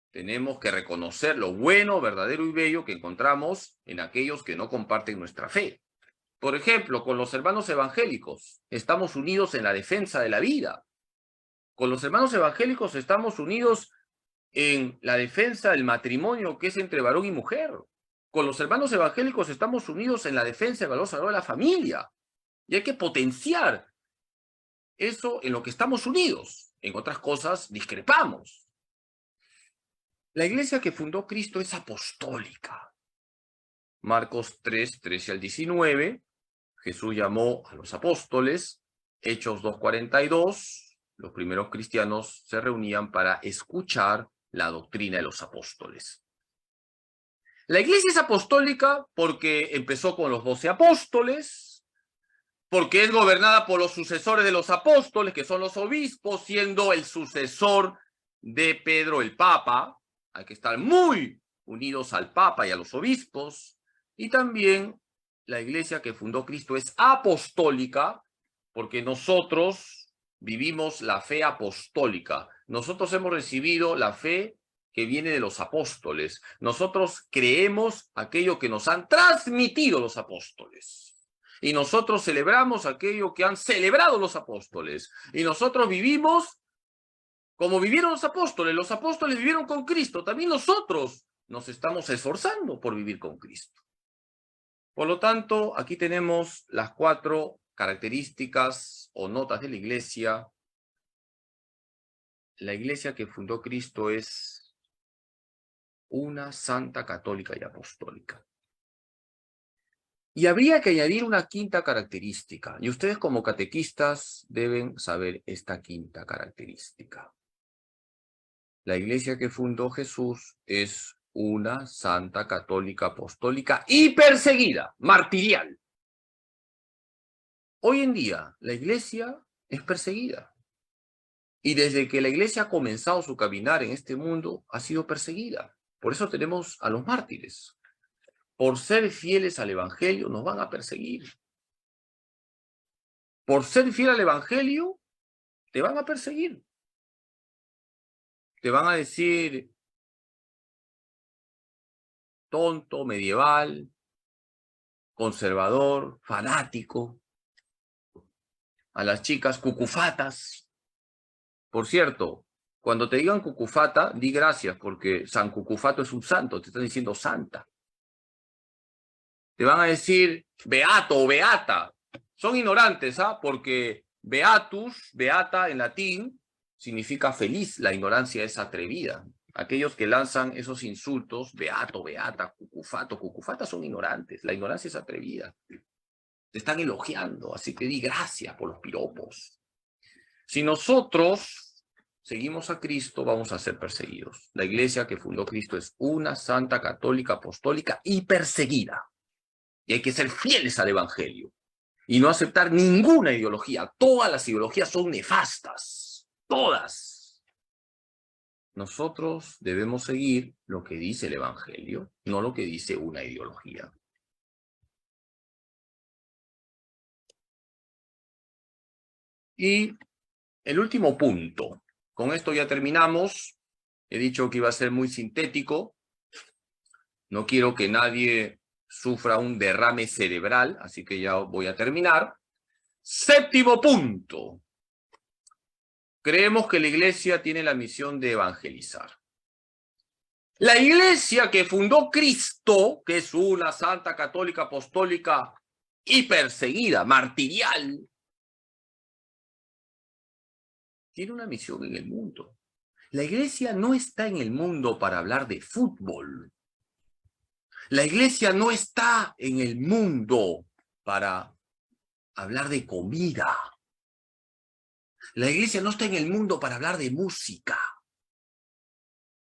Speaker 3: tenemos que reconocer lo bueno, verdadero y bello que encontramos en aquellos que no comparten nuestra fe. Por ejemplo, con los hermanos evangélicos, estamos unidos en la defensa de la vida. Con los hermanos evangélicos estamos unidos en la defensa del matrimonio que es entre varón y mujer. Con los hermanos evangélicos estamos unidos en la defensa del valor sagrado de la familia. Y hay que potenciar eso en lo que estamos unidos. En otras cosas discrepamos. La iglesia que fundó Cristo es apostólica. Marcos 3, 13 al 19, Jesús llamó a los apóstoles. Hechos 2:42, los primeros cristianos se reunían para escuchar la doctrina de los apóstoles. La iglesia es apostólica porque empezó con los 12 apóstoles, porque es gobernada por los sucesores de los apóstoles, que son los obispos, siendo el sucesor de Pedro el Papa. Hay que estar muy unidos al Papa y a los obispos. Y también la iglesia que fundó Cristo es apostólica porque nosotros vivimos la fe apostólica. Nosotros hemos recibido la fe que viene de los apóstoles. Nosotros creemos aquello que nos han transmitido los apóstoles. Y nosotros celebramos aquello que han celebrado los apóstoles. Y nosotros vivimos Como vivieron los apóstoles vivieron con Cristo, también nosotros nos estamos esforzando por vivir con Cristo. Por lo tanto, aquí tenemos las 4 características o notas de la iglesia. La iglesia que fundó Cristo es una santa, católica y apostólica. Y habría que añadir una 5ª característica, y ustedes como catequistas deben saber esta 5ª característica. La iglesia que fundó Jesús es una santa, católica, apostólica y perseguida, martirial. Hoy en día, la iglesia es perseguida. Y desde que la iglesia ha comenzado su caminar en este mundo, ha sido perseguida. Por eso tenemos a los mártires. Por ser fieles al evangelio, nos van a perseguir. Por ser fiel al evangelio, te van a perseguir. Te van a decir tonto, medieval, conservador, fanático. A las chicas, cucufatas. Por cierto, cuando te digan cucufata, di gracias, porque San Cucufato es un santo, te están diciendo santa. Te van a decir beato o beata. Son ignorantes, ¿ah? Porque beatus, beata en latín, significa feliz. La ignorancia es atrevida. Aquellos que lanzan esos insultos, beato, beata, cucufato, cucufata, son ignorantes. La ignorancia es atrevida. Te están elogiando, así que di gracias por los piropos. Si nosotros seguimos a Cristo, vamos a ser perseguidos. La iglesia que fundó Cristo es una santa, católica, apostólica y perseguida. Y hay que ser fieles al evangelio. Y no aceptar ninguna ideología. Todas las ideologías son nefastas. Todas. Nosotros debemos seguir lo que dice el evangelio, no lo que dice una ideología. Y el último punto. Con esto ya terminamos. He dicho que iba a ser muy sintético. No quiero que nadie sufra un derrame cerebral, así que ya voy a terminar. 7º punto. Creemos que la iglesia tiene la misión de evangelizar. La iglesia que fundó Cristo, que es una santa, católica, apostólica y perseguida, martirial, tiene una misión en el mundo. La iglesia no está en el mundo para hablar de fútbol. La iglesia no está en el mundo para hablar de comida. La iglesia no está en el mundo para hablar de música.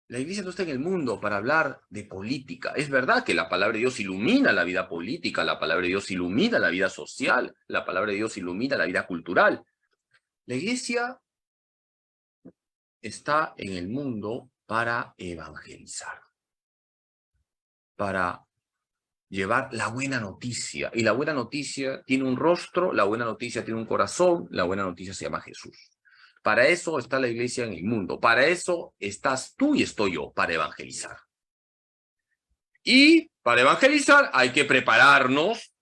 Speaker 3: La iglesia no está en el mundo para hablar de política. Es verdad que la palabra de Dios ilumina la vida política, la palabra de Dios ilumina la vida social, la palabra de Dios ilumina la vida cultural. La iglesia está en el mundo para evangelizar, para llevar la buena noticia. Y la buena noticia tiene un rostro, la buena noticia tiene un corazón, la buena noticia se llama Jesús. Para eso está la iglesia en el mundo. Para eso estás tú y estoy yo, para evangelizar. Y para evangelizar hay que prepararnos.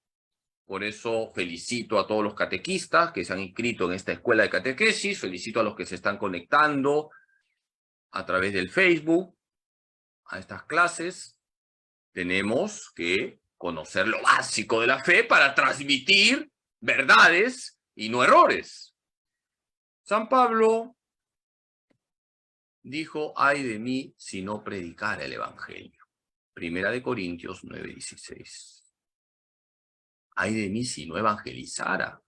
Speaker 3: Por eso felicito a todos los catequistas que se han inscrito en esta escuela de catequesis. Felicito a los que se están conectando a través del Facebook a estas clases. Tenemos que conocer lo básico de la fe para transmitir verdades y no errores. San Pablo dijo, ay de mí si no predicara el evangelio. 1 Corintios 9:16. Ay de mí si no evangelizara.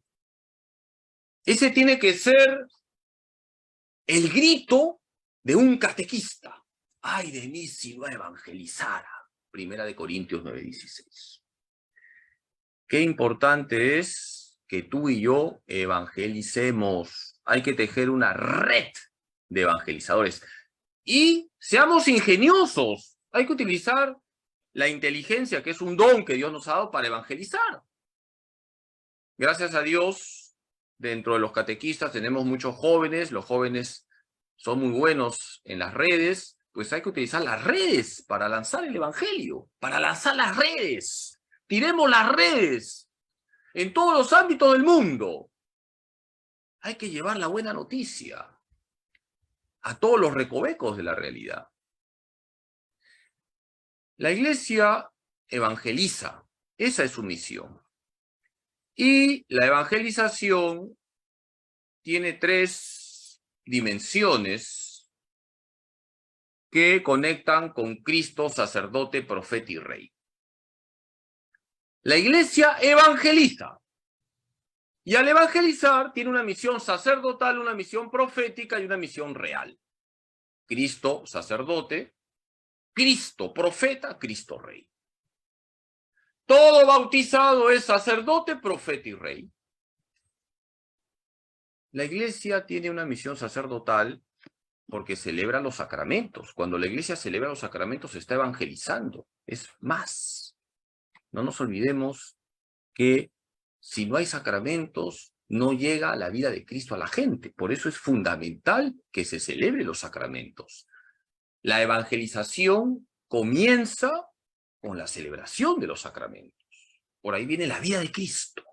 Speaker 3: Ese tiene que ser el grito de un catequista. Ay de mí si no evangelizara. 1 Corintios 9:16. Qué importante es que tú y yo evangelicemos. Hay que tejer una red de evangelizadores. Y seamos ingeniosos. Hay que utilizar la inteligencia, que es un don que Dios nos ha dado para evangelizar. Gracias a Dios, dentro de los catequistas tenemos muchos jóvenes. Los jóvenes son muy buenos en las redes. Pues hay que utilizar las redes para lanzar el evangelio, para lanzar las redes. Tiremos las redes en todos los ámbitos del mundo. Hay que llevar la buena noticia. a todos los recovecos de la realidad. La iglesia evangeliza, esa es su misión. Y la evangelización tiene 3 dimensiones que conectan con Cristo, sacerdote, profeta y rey. La iglesia evangeliza. Y al evangelizar tiene una misión sacerdotal, una misión profética y una misión real. Cristo, sacerdote, Cristo, profeta, Cristo, rey. Todo bautizado es sacerdote, profeta y rey. La iglesia tiene una misión sacerdotal porque celebra los sacramentos. Cuando la iglesia celebra los sacramentos está evangelizando. Es más. No nos olvidemos que si no hay sacramentos, no llega la vida de Cristo a la gente. Por eso es fundamental que se celebre los sacramentos. La evangelización comienza con la celebración de los sacramentos. Por ahí viene la vida de Cristo,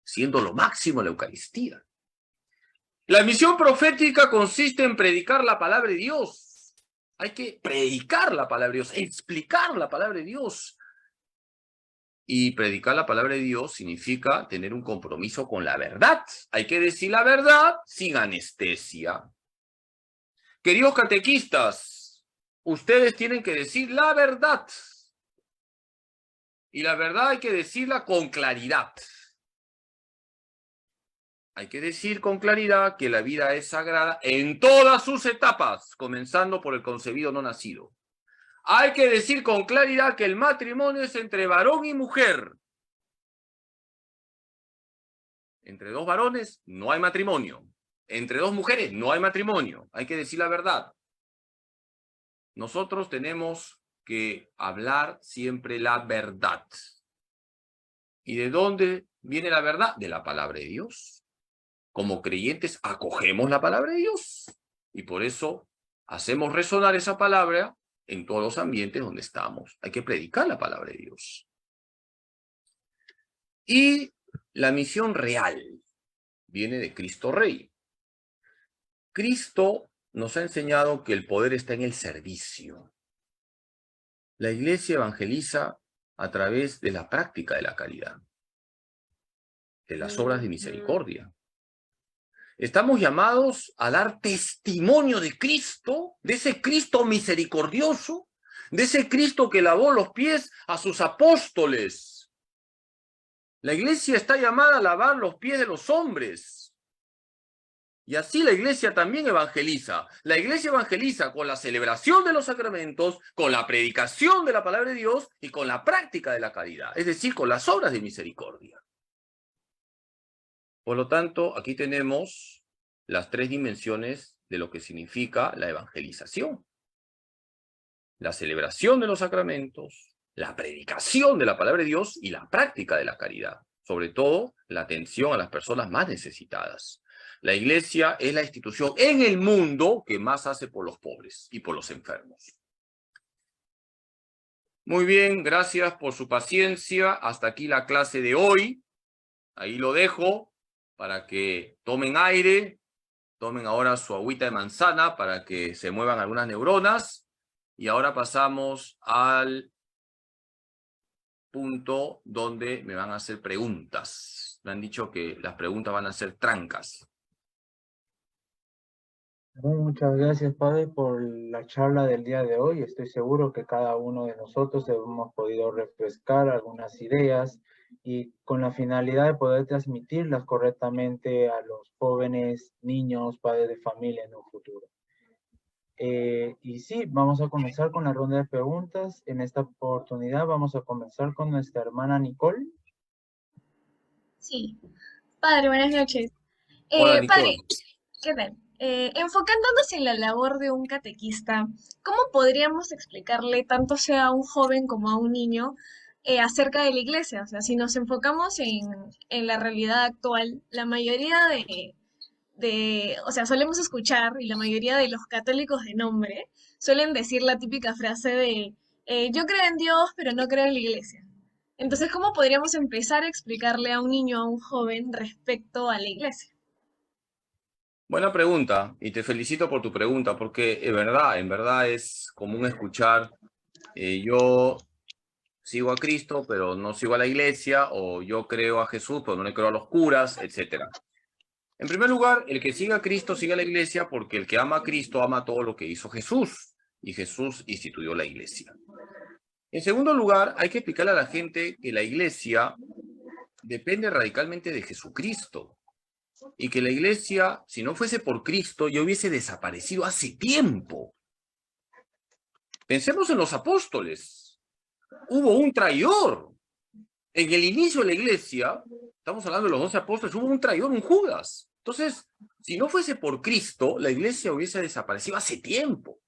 Speaker 3: siendo lo máximo la Eucaristía. La misión profética consiste en predicar la palabra de Dios. Hay que predicar la palabra de Dios, explicar la palabra de Dios. Y predicar la palabra de Dios significa tener un compromiso con la verdad. Hay que decir la verdad sin anestesia. Queridos catequistas, ustedes tienen que decir la verdad. Y la verdad hay que decirla con claridad. Hay que decir con claridad que la vida es sagrada en todas sus etapas, comenzando por el concebido no nacido. Hay que decir con claridad que el matrimonio es entre varón y mujer. Entre 2 varones no hay matrimonio. Entre 2 mujeres no hay matrimonio. Hay que decir la verdad. Nosotros tenemos que hablar siempre la verdad. ¿Y de dónde viene la verdad? De la palabra de Dios. Como creyentes acogemos la palabra de Dios. Y por eso hacemos resonar esa palabra en todos los ambientes donde estamos. Hay que predicar la palabra de Dios. Y la misión real viene de Cristo Rey. Cristo nos ha enseñado que el poder está en el servicio. La iglesia evangeliza a través de la práctica de la caridad, de las obras de misericordia. Estamos llamados a dar testimonio de Cristo, de ese Cristo misericordioso, de ese Cristo que lavó los pies a sus apóstoles. La iglesia está llamada a lavar los pies de los hombres. Y así la iglesia también evangeliza. La iglesia evangeliza con la celebración de los sacramentos, con la predicación de la palabra de Dios y con la práctica de la caridad, es decir, con las obras de misericordia. Por lo tanto, aquí tenemos las 3 dimensiones de lo que significa la evangelización. La celebración de los sacramentos, la predicación de la palabra de Dios y la práctica de la caridad. Sobre todo, la atención a las personas más necesitadas. La iglesia es la institución en el mundo que más hace por los pobres y por los enfermos. Muy bien, gracias por su paciencia. Hasta aquí la clase de hoy. Ahí lo dejo para que tomen aire, tomen ahora su agüita de manzana para que se muevan algunas neuronas. Y ahora pasamos al punto donde me van a hacer preguntas. Me han dicho que las preguntas van a ser trancas.
Speaker 1: Muchas gracias, Padre, por la charla del día de hoy. Estoy seguro que cada uno de nosotros hemos podido refrescar algunas ideas y con la finalidad de poder transmitirlas correctamente a los jóvenes, niños, padres de familia en un futuro. Y sí, vamos a comenzar con la ronda de preguntas. En esta oportunidad vamos a comenzar con nuestra hermana Nicole.
Speaker 4: Sí, padre, buenas noches.
Speaker 3: Hola,
Speaker 4: Padre,
Speaker 3: Nicole.
Speaker 4: ¿qué tal? Enfocándonos en la labor de un catequista, ¿cómo podríamos explicarle, tanto sea a un joven como a un niño, acerca de la iglesia? O sea, si nos enfocamos en la realidad actual, la mayoría o sea, solemos escuchar, y la mayoría de los católicos de nombre, suelen decir la típica frase de, yo creo en Dios, pero no creo en la iglesia. Entonces, ¿cómo podríamos empezar a explicarle a un niño, a un joven, respecto a la iglesia?
Speaker 3: Buena pregunta, y te felicito por tu pregunta, porque en verdad es común escuchar, yo sigo a Cristo, pero no sigo a la iglesia, o yo creo a Jesús, pero no le creo a los curas, etc. En primer lugar, el que siga a Cristo sigue a la iglesia, porque el que ama a Cristo ama todo lo que hizo Jesús, y Jesús instituyó la iglesia. En segundo lugar, hay que explicarle a la gente que la iglesia depende radicalmente de Jesucristo, y que la iglesia, si no fuese por Cristo, ya hubiese desaparecido hace tiempo. Pensemos en los apóstoles. Hubo un traidor. En el inicio de la iglesia, estamos hablando de los 12 apóstoles, hubo un traidor, un Judas. Entonces, si no fuese por Cristo, la iglesia hubiese desaparecido hace tiempo.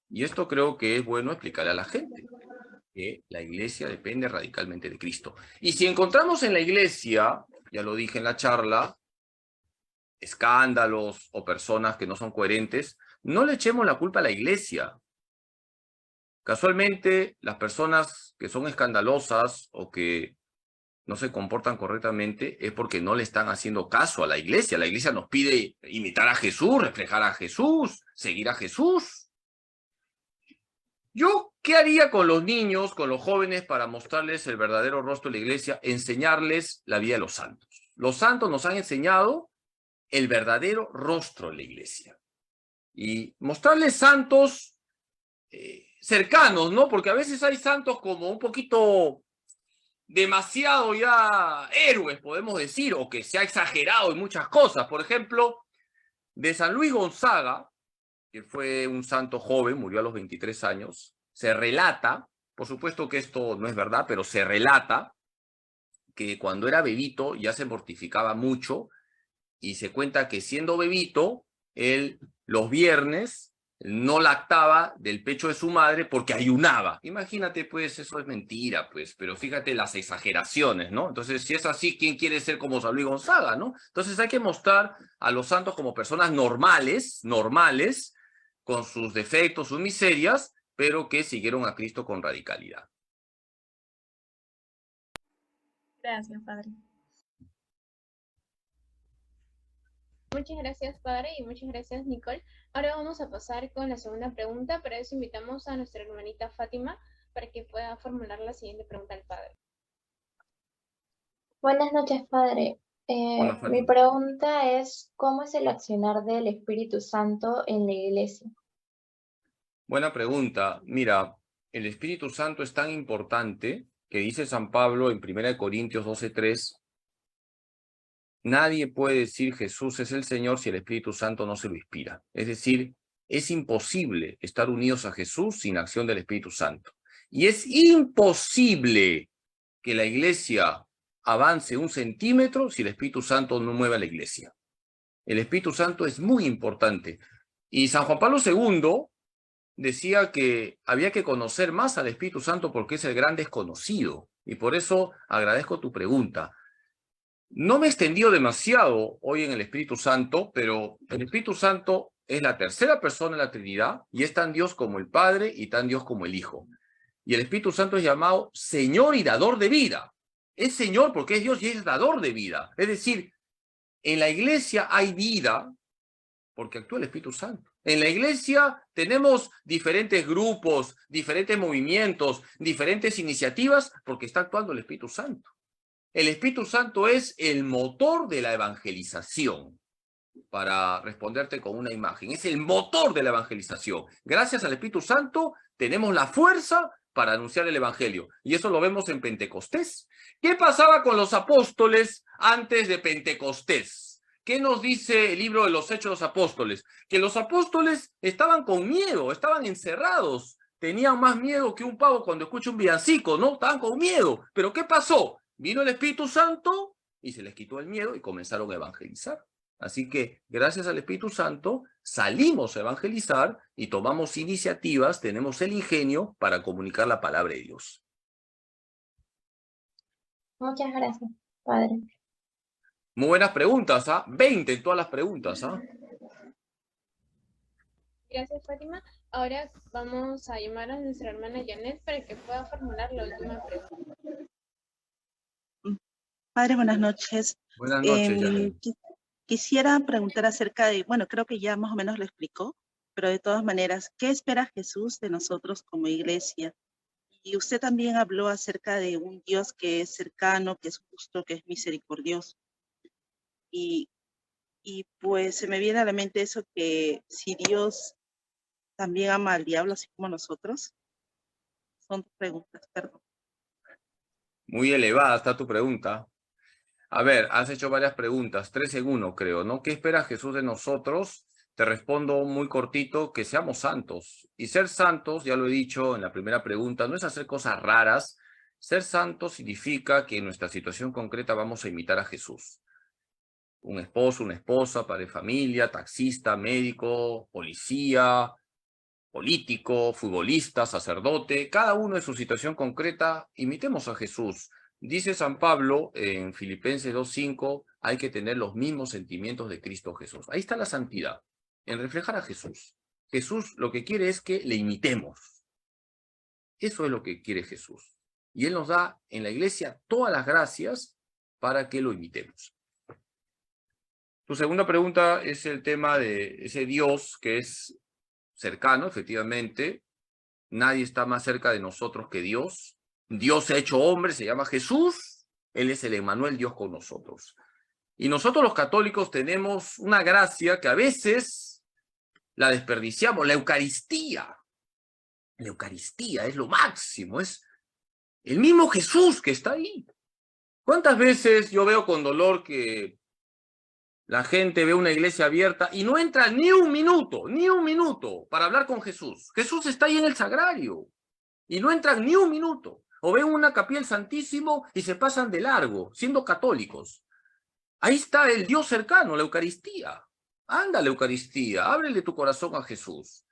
Speaker 3: Y esto creo que es bueno explicarle a la gente, que la iglesia depende radicalmente de Cristo. Y si encontramos en la iglesia, ya lo dije en la charla, escándalos o personas que no son coherentes, no le echemos la culpa a la iglesia. Casualmente, las personas que son escandalosas o que no se comportan correctamente es porque no le están haciendo caso a la iglesia. La iglesia nos pide imitar a Jesús, reflejar a Jesús, seguir a Jesús. ¿Yo qué haría con los niños, con los jóvenes, para mostrarles el verdadero rostro de la iglesia? Enseñarles la vida de los santos. Los santos nos han enseñado el verdadero rostro de la iglesia. Y mostrarles santos cercanos, ¿no? Porque a veces hay santos como un poquito demasiado ya héroes, podemos decir, o que se ha exagerado en muchas cosas. Por ejemplo, de San Luis Gonzaga, que fue un santo joven, murió a los 23 años, se relata, por supuesto que esto no es verdad, pero se relata que cuando era bebito ya se mortificaba mucho, y se cuenta que siendo bebito, él los viernes no lactaba del pecho de su madre porque ayunaba. Imagínate, pues, eso es mentira, pues, pero fíjate las exageraciones, ¿no? Entonces, si es así, ¿quién quiere ser como San Luis Gonzaga, no? Entonces hay que mostrar a los santos como personas normales, con sus defectos, sus miserias, pero que siguieron a Cristo con radicalidad.
Speaker 4: Gracias, padre.
Speaker 2: Muchas gracias, padre, y muchas gracias, Nicole. Ahora vamos a pasar con la segunda pregunta. Para eso invitamos a nuestra hermanita Fátima para que pueda formular la siguiente pregunta al padre.
Speaker 5: Buenas noches, padre.
Speaker 3: Hola,
Speaker 5: Mi
Speaker 3: Fátima.
Speaker 5: pregunta es, ¿cómo es el accionar del Espíritu Santo en la iglesia?
Speaker 3: Buena pregunta. Mira, el Espíritu Santo es tan importante que dice San Pablo en 1 Corintios 12:3, nadie puede decir Jesús es el Señor si el Espíritu Santo no se lo inspira. Es decir, es imposible estar unidos a Jesús sin acción del Espíritu Santo. Y es imposible que la iglesia avance 1 centímetro si el Espíritu Santo no mueve a la iglesia. El Espíritu Santo es muy importante. Y San Juan Pablo II decía que había que conocer más al Espíritu Santo porque es el gran desconocido. Y por eso agradezco tu pregunta. No me he extendido demasiado hoy en el Espíritu Santo, pero el Espíritu Santo es la tercera persona de la Trinidad y es tan Dios como el Padre y tan Dios como el Hijo. Y el Espíritu Santo es llamado Señor y dador de vida. Es Señor porque es Dios y es dador de vida. Es decir, en la iglesia hay vida porque actúa el Espíritu Santo. En la iglesia tenemos diferentes grupos, diferentes movimientos, diferentes iniciativas porque está actuando el Espíritu Santo. El Espíritu Santo es el motor de la evangelización. Para responderte con una imagen, es el motor de la evangelización. Gracias al Espíritu Santo tenemos la fuerza para anunciar el evangelio. Y eso lo vemos en Pentecostés. ¿Qué pasaba con los apóstoles antes de Pentecostés? ¿Qué nos dice el libro de los Hechos de los Apóstoles? Que los apóstoles estaban con miedo, estaban encerrados, tenían más miedo que un pavo cuando escucha un villancico, ¿no? Estaban con miedo. ¿Pero qué pasó? Vino el Espíritu Santo y se les quitó el miedo y comenzaron a evangelizar. Así que, gracias al Espíritu Santo, salimos a evangelizar y tomamos iniciativas, tenemos el ingenio para comunicar la palabra de Dios.
Speaker 5: Muchas gracias, padre.
Speaker 3: Muy buenas preguntas, ¿ah? 20 en todas las preguntas, ¿ah?
Speaker 2: Gracias, Fátima. Ahora vamos a llamar a nuestra hermana Janet para que pueda formular la última pregunta.
Speaker 6: Padre, buenas noches.
Speaker 3: Buenas noches, Janet.
Speaker 6: quisiera preguntar acerca de, bueno, creo que ya más o menos lo explicó, pero de todas maneras, ¿qué espera Jesús de nosotros como iglesia? Y usted también habló acerca de un Dios que es cercano, que es justo, que es misericordioso. Y pues se me viene a la mente eso, que si Dios también ama al diablo así como nosotros. Son preguntas, perdón.
Speaker 3: Muy elevada está tu pregunta. A ver, has hecho varias preguntas, 3 en 1 creo, ¿no? ¿Qué espera Jesús de nosotros? Te respondo muy cortito, que seamos santos. Y ser santos, ya lo he dicho en la primera pregunta, no es hacer cosas raras. Ser santos significa que en nuestra situación concreta vamos a imitar a Jesús. Un esposo, una esposa, padre de familia, taxista, médico, policía, político, futbolista, sacerdote, cada uno en su situación concreta, imitemos a Jesús. Dice San Pablo en Filipenses 2:5, hay que tener los mismos sentimientos de Cristo Jesús. Ahí está la santidad, en reflejar a Jesús. Jesús lo que quiere es que le imitemos. Eso es lo que quiere Jesús. Y Él nos da en la iglesia todas las gracias para que lo imitemos. Tu segunda pregunta es el tema de ese Dios que es cercano, efectivamente. Nadie está más cerca de nosotros que Dios. Dios se ha hecho hombre, se llama Jesús. Él es el Emmanuel, Dios con nosotros. Y nosotros los católicos tenemos una gracia que a veces la desperdiciamos. La Eucaristía. La Eucaristía es lo máximo. Es el mismo Jesús que está ahí. ¿Cuántas veces yo veo con dolor que la gente ve una iglesia abierta y no entra ni un minuto para hablar con Jesús? Jesús está ahí en el sagrario y no entran ni un minuto. O ven una capilla del Santísimo y se pasan de largo, siendo católicos. Ahí está el Dios cercano, la Eucaristía. Anda la Eucaristía, ábrele tu corazón a Jesús.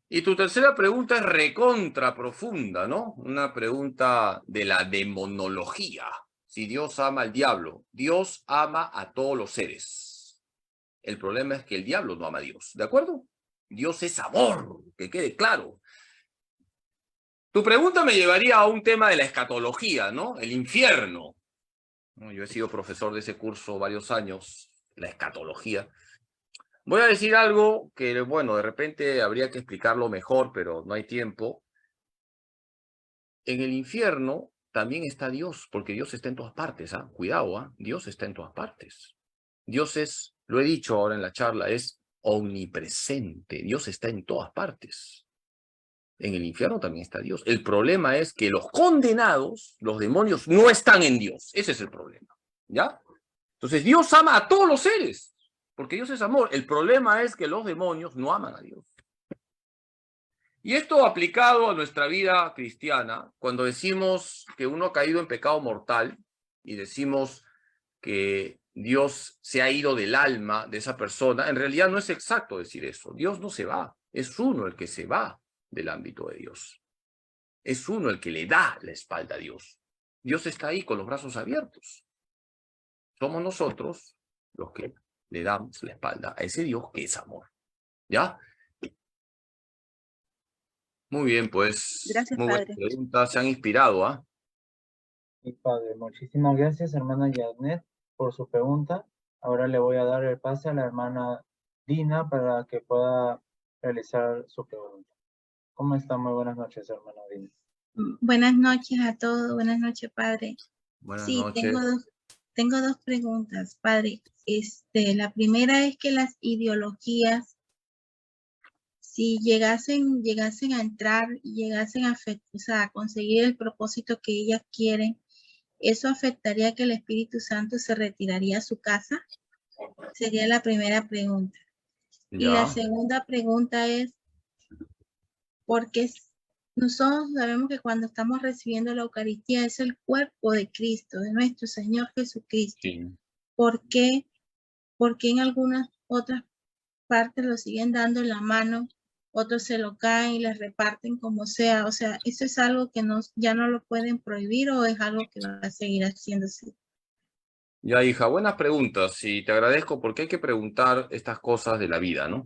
Speaker 3: Y tu tercera pregunta es recontra profunda, ¿no? Una pregunta de la demonología. Si Dios ama al diablo, Dios ama a todos los seres. El problema es que el diablo no ama a Dios, ¿de acuerdo? Dios es amor, que quede claro. Tu pregunta me llevaría a un tema de la escatología, ¿no? El infierno. Yo he sido profesor de ese curso varios años, la escatología. Voy a decir algo que, bueno, de repente habría que explicarlo mejor, pero no hay tiempo. En el infierno también está Dios, porque Dios está en todas partes, ¿ah? Cuidado, ¿ah? Dios está en todas partes. Dios es, lo he dicho ahora en la charla, es omnipresente. Dios está en todas partes. En el infierno también está Dios. El problema es que los condenados, los demonios, no están en Dios. Ese es el problema, ¿ya? Entonces Dios ama a todos los seres, porque Dios es amor. El problema es que los demonios no aman a Dios. Y esto aplicado a nuestra vida cristiana, cuando decimos que uno ha caído en pecado mortal y decimos que Dios se ha ido del alma de esa persona, en realidad no es exacto decir eso. Dios no se va, es uno el que se va del ámbito de Dios. Es uno el que le da la espalda a Dios. Dios está ahí con los brazos abiertos. Somos nosotros los que le damos la espalda a ese Dios que es amor. ¿Ya? Muy bien, pues.
Speaker 6: Gracias,
Speaker 3: muy buenas
Speaker 6: padre.
Speaker 3: preguntas. Se han inspirado, ¿ah?
Speaker 1: Sí, padre, muchísimas gracias, hermana Yanet, por su pregunta. Ahora le voy a dar el pase a la hermana Dina para que pueda realizar su pregunta. ¿Cómo está? Muy buenas noches, hermana Dina.
Speaker 7: Buenas noches a todos, buenas noches, padre.
Speaker 3: Buenas
Speaker 7: Sí,
Speaker 3: noches.
Speaker 7: tengo dos preguntas, padre. La primera es que las ideologías, si llegasen a entrar y llegasen a conseguir el propósito que ellas quieren, ¿eso afectaría que el Espíritu Santo se retiraría a su casa? Sería la primera pregunta. Y la
Speaker 3: Ya.
Speaker 7: segunda pregunta es, porque nosotros sabemos que cuando estamos recibiendo la Eucaristía es el cuerpo de Cristo, de nuestro Señor Jesucristo.
Speaker 3: Sí.
Speaker 7: ¿Por qué en algunas otras partes lo siguen dando en la mano, otros se lo caen y les reparten como sea? O sea, ¿eso es algo que ya no lo pueden prohibir o es algo que va a seguir haciéndose?
Speaker 3: Ya, hija, buenas preguntas y te agradezco porque hay que preguntar estas cosas de la vida, ¿no?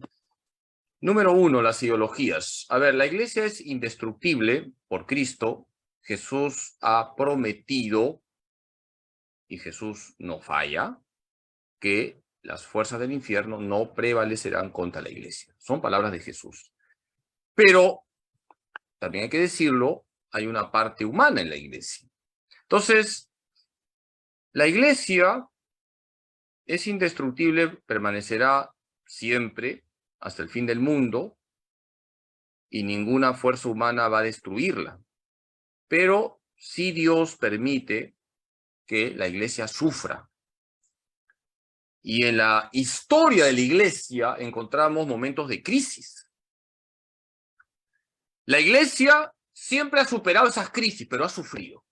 Speaker 3: Número 1, las ideologías. A ver, la iglesia es indestructible por Cristo. Jesús ha prometido, y Jesús no falla, que las fuerzas del infierno no prevalecerán contra la iglesia. Son palabras de Jesús. Pero, también hay que decirlo, hay una parte humana en la iglesia. Entonces, la iglesia es indestructible, permanecerá siempre hasta el fin del mundo, y ninguna fuerza humana va a destruirla. Pero sí Dios permite que la iglesia sufra. Y en la historia de la iglesia encontramos momentos de crisis. La iglesia siempre ha superado esas crisis, pero ha sufrido.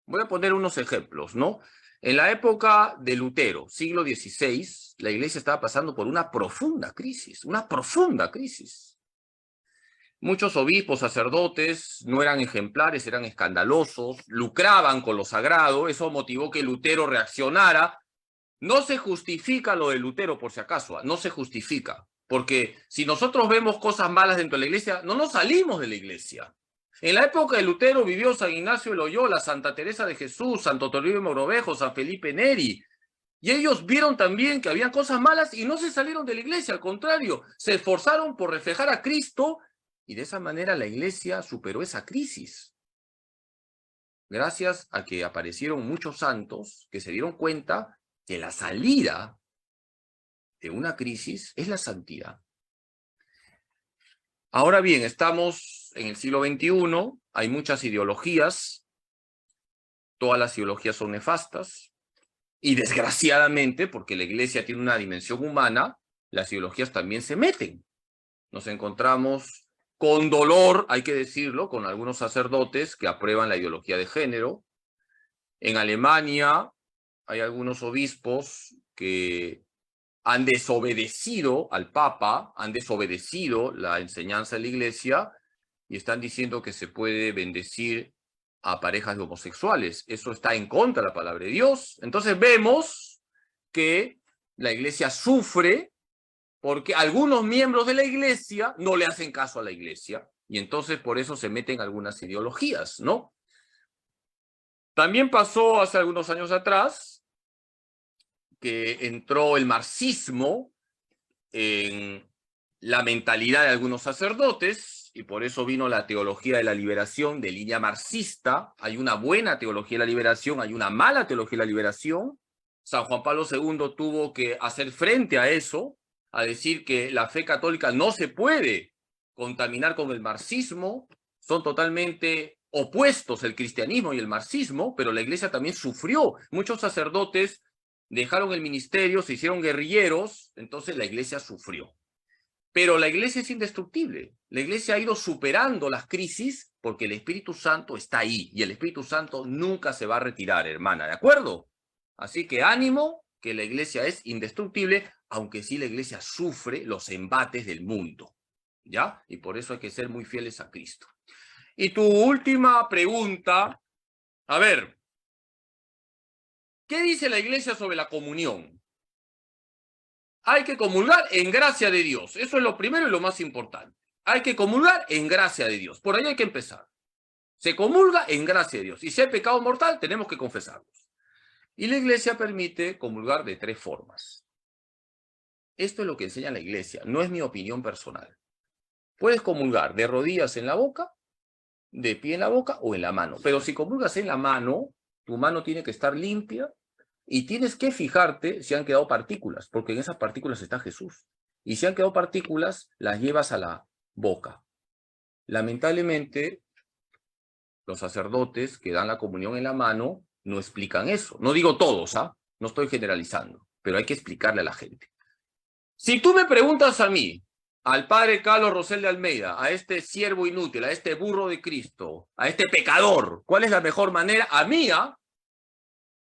Speaker 3: Voy a poner unos ejemplos, ¿no? En la época de Lutero, siglo XVI, la iglesia estaba pasando por una profunda crisis, Muchos obispos, sacerdotes, no eran ejemplares, eran escandalosos, lucraban con lo sagrado. Eso motivó que Lutero reaccionara. No se justifica lo de Lutero, por si acaso, no se justifica. Porque si nosotros vemos cosas malas dentro de la iglesia, no nos salimos de la iglesia. En la época de Lutero vivió San Ignacio de Loyola, Santa Teresa de Jesús, Santo Toribio de Mogrovejo, San Felipe Neri. Y ellos vieron también que había cosas malas y no se salieron de la iglesia. Al contrario, se esforzaron por reflejar a Cristo. Y de esa manera la iglesia superó esa crisis. Gracias a que aparecieron muchos santos que se dieron cuenta que la salida de una crisis es la santidad. Ahora bien, estamos en el siglo XXI, hay muchas ideologías, todas las ideologías son nefastas, y desgraciadamente, porque la iglesia tiene una dimensión humana, las ideologías también se meten. Nos encontramos con dolor, hay que decirlo, con algunos sacerdotes que aprueban la ideología de género. En Alemania hay algunos obispos que han desobedecido al Papa, han desobedecido la enseñanza de la iglesia y están diciendo que se puede bendecir a parejas de homosexuales. Eso está en contra de la palabra de Dios. Entonces vemos que la iglesia sufre porque algunos miembros de la iglesia no le hacen caso a la iglesia, y entonces por eso se meten algunas ideologías, ¿no? También pasó hace algunos años atrás que entró el marxismo en la mentalidad de algunos sacerdotes, y por eso vino la teología de la liberación de línea marxista. Hay una buena teología de la liberación, hay una mala teología de la liberación. San Juan Pablo II tuvo que hacer frente a eso, a decir que la fe católica no se puede contaminar con el marxismo, son totalmente opuestos el cristianismo y el marxismo, pero la iglesia también sufrió. Muchos sacerdotes dejaron el ministerio, se hicieron guerrilleros, entonces la iglesia sufrió. Pero la iglesia es indestructible. La iglesia ha ido superando las crisis porque el Espíritu Santo está ahí, y el Espíritu Santo nunca se va a retirar, hermana, ¿de acuerdo? Así que ánimo, que la iglesia es indestructible, aunque sí la iglesia sufre los embates del mundo, ¿ya? Y por eso hay que ser muy fieles a Cristo. Y tu última pregunta, a ver, ¿qué dice la iglesia sobre la comunión? Hay que comulgar en gracia de Dios, eso es lo primero y lo más importante. Hay que comulgar en gracia de Dios, por ahí hay que empezar. Se comulga en gracia de Dios, y si hay pecado mortal, tenemos que confesarlos. Y la iglesia permite comulgar de 3 formas. Esto es lo que enseña la iglesia, no es mi opinión personal. Puedes comulgar de rodillas en la boca, de pie en la boca o en la mano. Pero si comulgas en la mano, tu mano tiene que estar limpia y tienes que fijarte si han quedado partículas, porque en esas partículas está Jesús. Y si han quedado partículas, las llevas a la boca. Lamentablemente, los sacerdotes que dan la comunión en la mano no explican eso. No digo todos, no estoy generalizando, pero hay que explicarle a la gente. Si tú me preguntas a mí, al padre Carlos Rosel de Almeida, a este siervo inútil, a este burro de Cristo, a este pecador, ¿cuál es la mejor manera? A mí,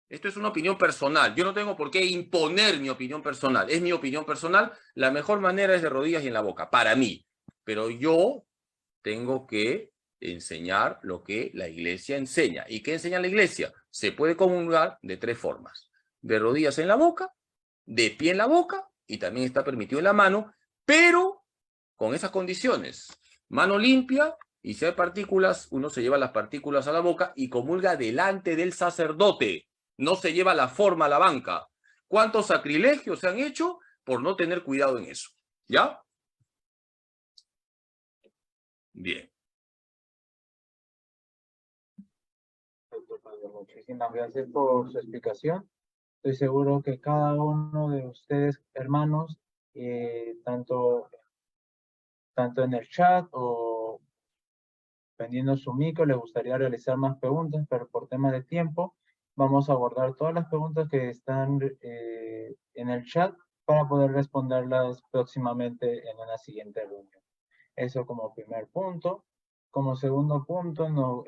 Speaker 3: esto es una opinión personal. Yo no tengo por qué imponer mi opinión personal. Es mi opinión personal. La mejor manera es de rodillas y en la boca, para mí. Pero yo tengo que enseñar lo que la iglesia enseña. ¿Y qué enseña la iglesia? Se puede comulgar de 3 formas. De rodillas en la boca, de pie en la boca, y también está permitido en la mano, pero con esas condiciones. Mano limpia, y si hay partículas, uno se lleva las partículas a la boca y comulga delante del sacerdote. No se lleva la forma a la banca. cuántos sacrilegios se han hecho por no tener cuidado en eso. ¿Ya? Bien.
Speaker 1: Perfecto, padre. Muchísimas gracias por su explicación. Estoy seguro que cada uno de ustedes, hermanos, tanto en el chat o prendiendo su micro, les gustaría realizar más preguntas, pero por tema de tiempo, vamos a abordar todas las preguntas que están en el chat para poder responderlas próximamente en una siguiente reunión. Eso como primer punto. Como segundo punto,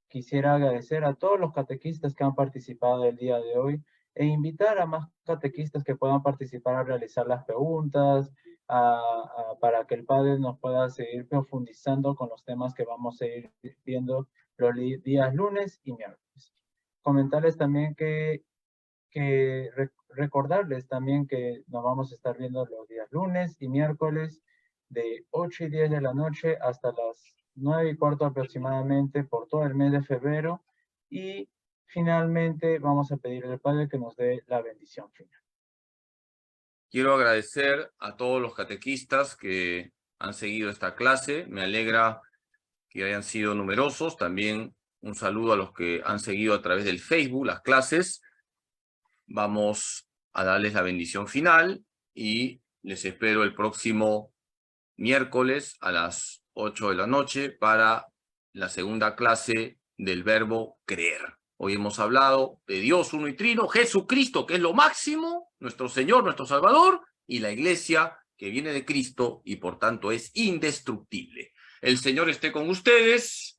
Speaker 1: quisiera agradecer a todos los catequistas que han participado el día de hoy e invitar a más catequistas que puedan participar a realizar las preguntas, para que el padre nos pueda seguir profundizando con los temas que vamos a ir viendo los días lunes y miércoles. Comentarles también recordarles también que nos vamos a estar viendo los días lunes y miércoles de 8 y 10 de la noche hasta las 9 y cuarto aproximadamente por todo el mes de febrero, y finalmente vamos a pedirle al Padre que nos dé la bendición final.
Speaker 3: Quiero agradecer a todos los catequistas que han seguido esta clase. Me alegra que hayan sido numerosos. También un saludo a los que han seguido a través del Facebook las clases. Vamos a darles la bendición final y les espero el próximo miércoles a las 8 de la noche para la segunda clase del verbo creer. Hoy hemos hablado de Dios uno y trino, Jesucristo, que es lo máximo, nuestro Señor, nuestro Salvador, y la Iglesia, que viene de Cristo y por tanto es indestructible. El Señor esté con ustedes.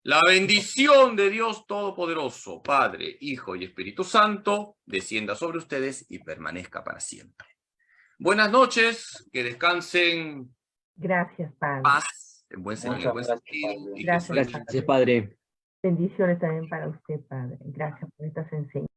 Speaker 3: La bendición de Dios Todopoderoso, Padre, Hijo y Espíritu Santo, descienda sobre ustedes y permanezca para siempre. Buenas noches, que descansen.
Speaker 8: Gracias, Padre.
Speaker 3: Paz, en buen
Speaker 1: Muchas
Speaker 3: sentido,
Speaker 1: gracias,
Speaker 3: y que
Speaker 8: Gracias,
Speaker 3: sueñen.
Speaker 8: Padre.
Speaker 9: Gracias, Padre.
Speaker 8: Bendiciones también para usted, Padre. Gracias por estas enseñanzas.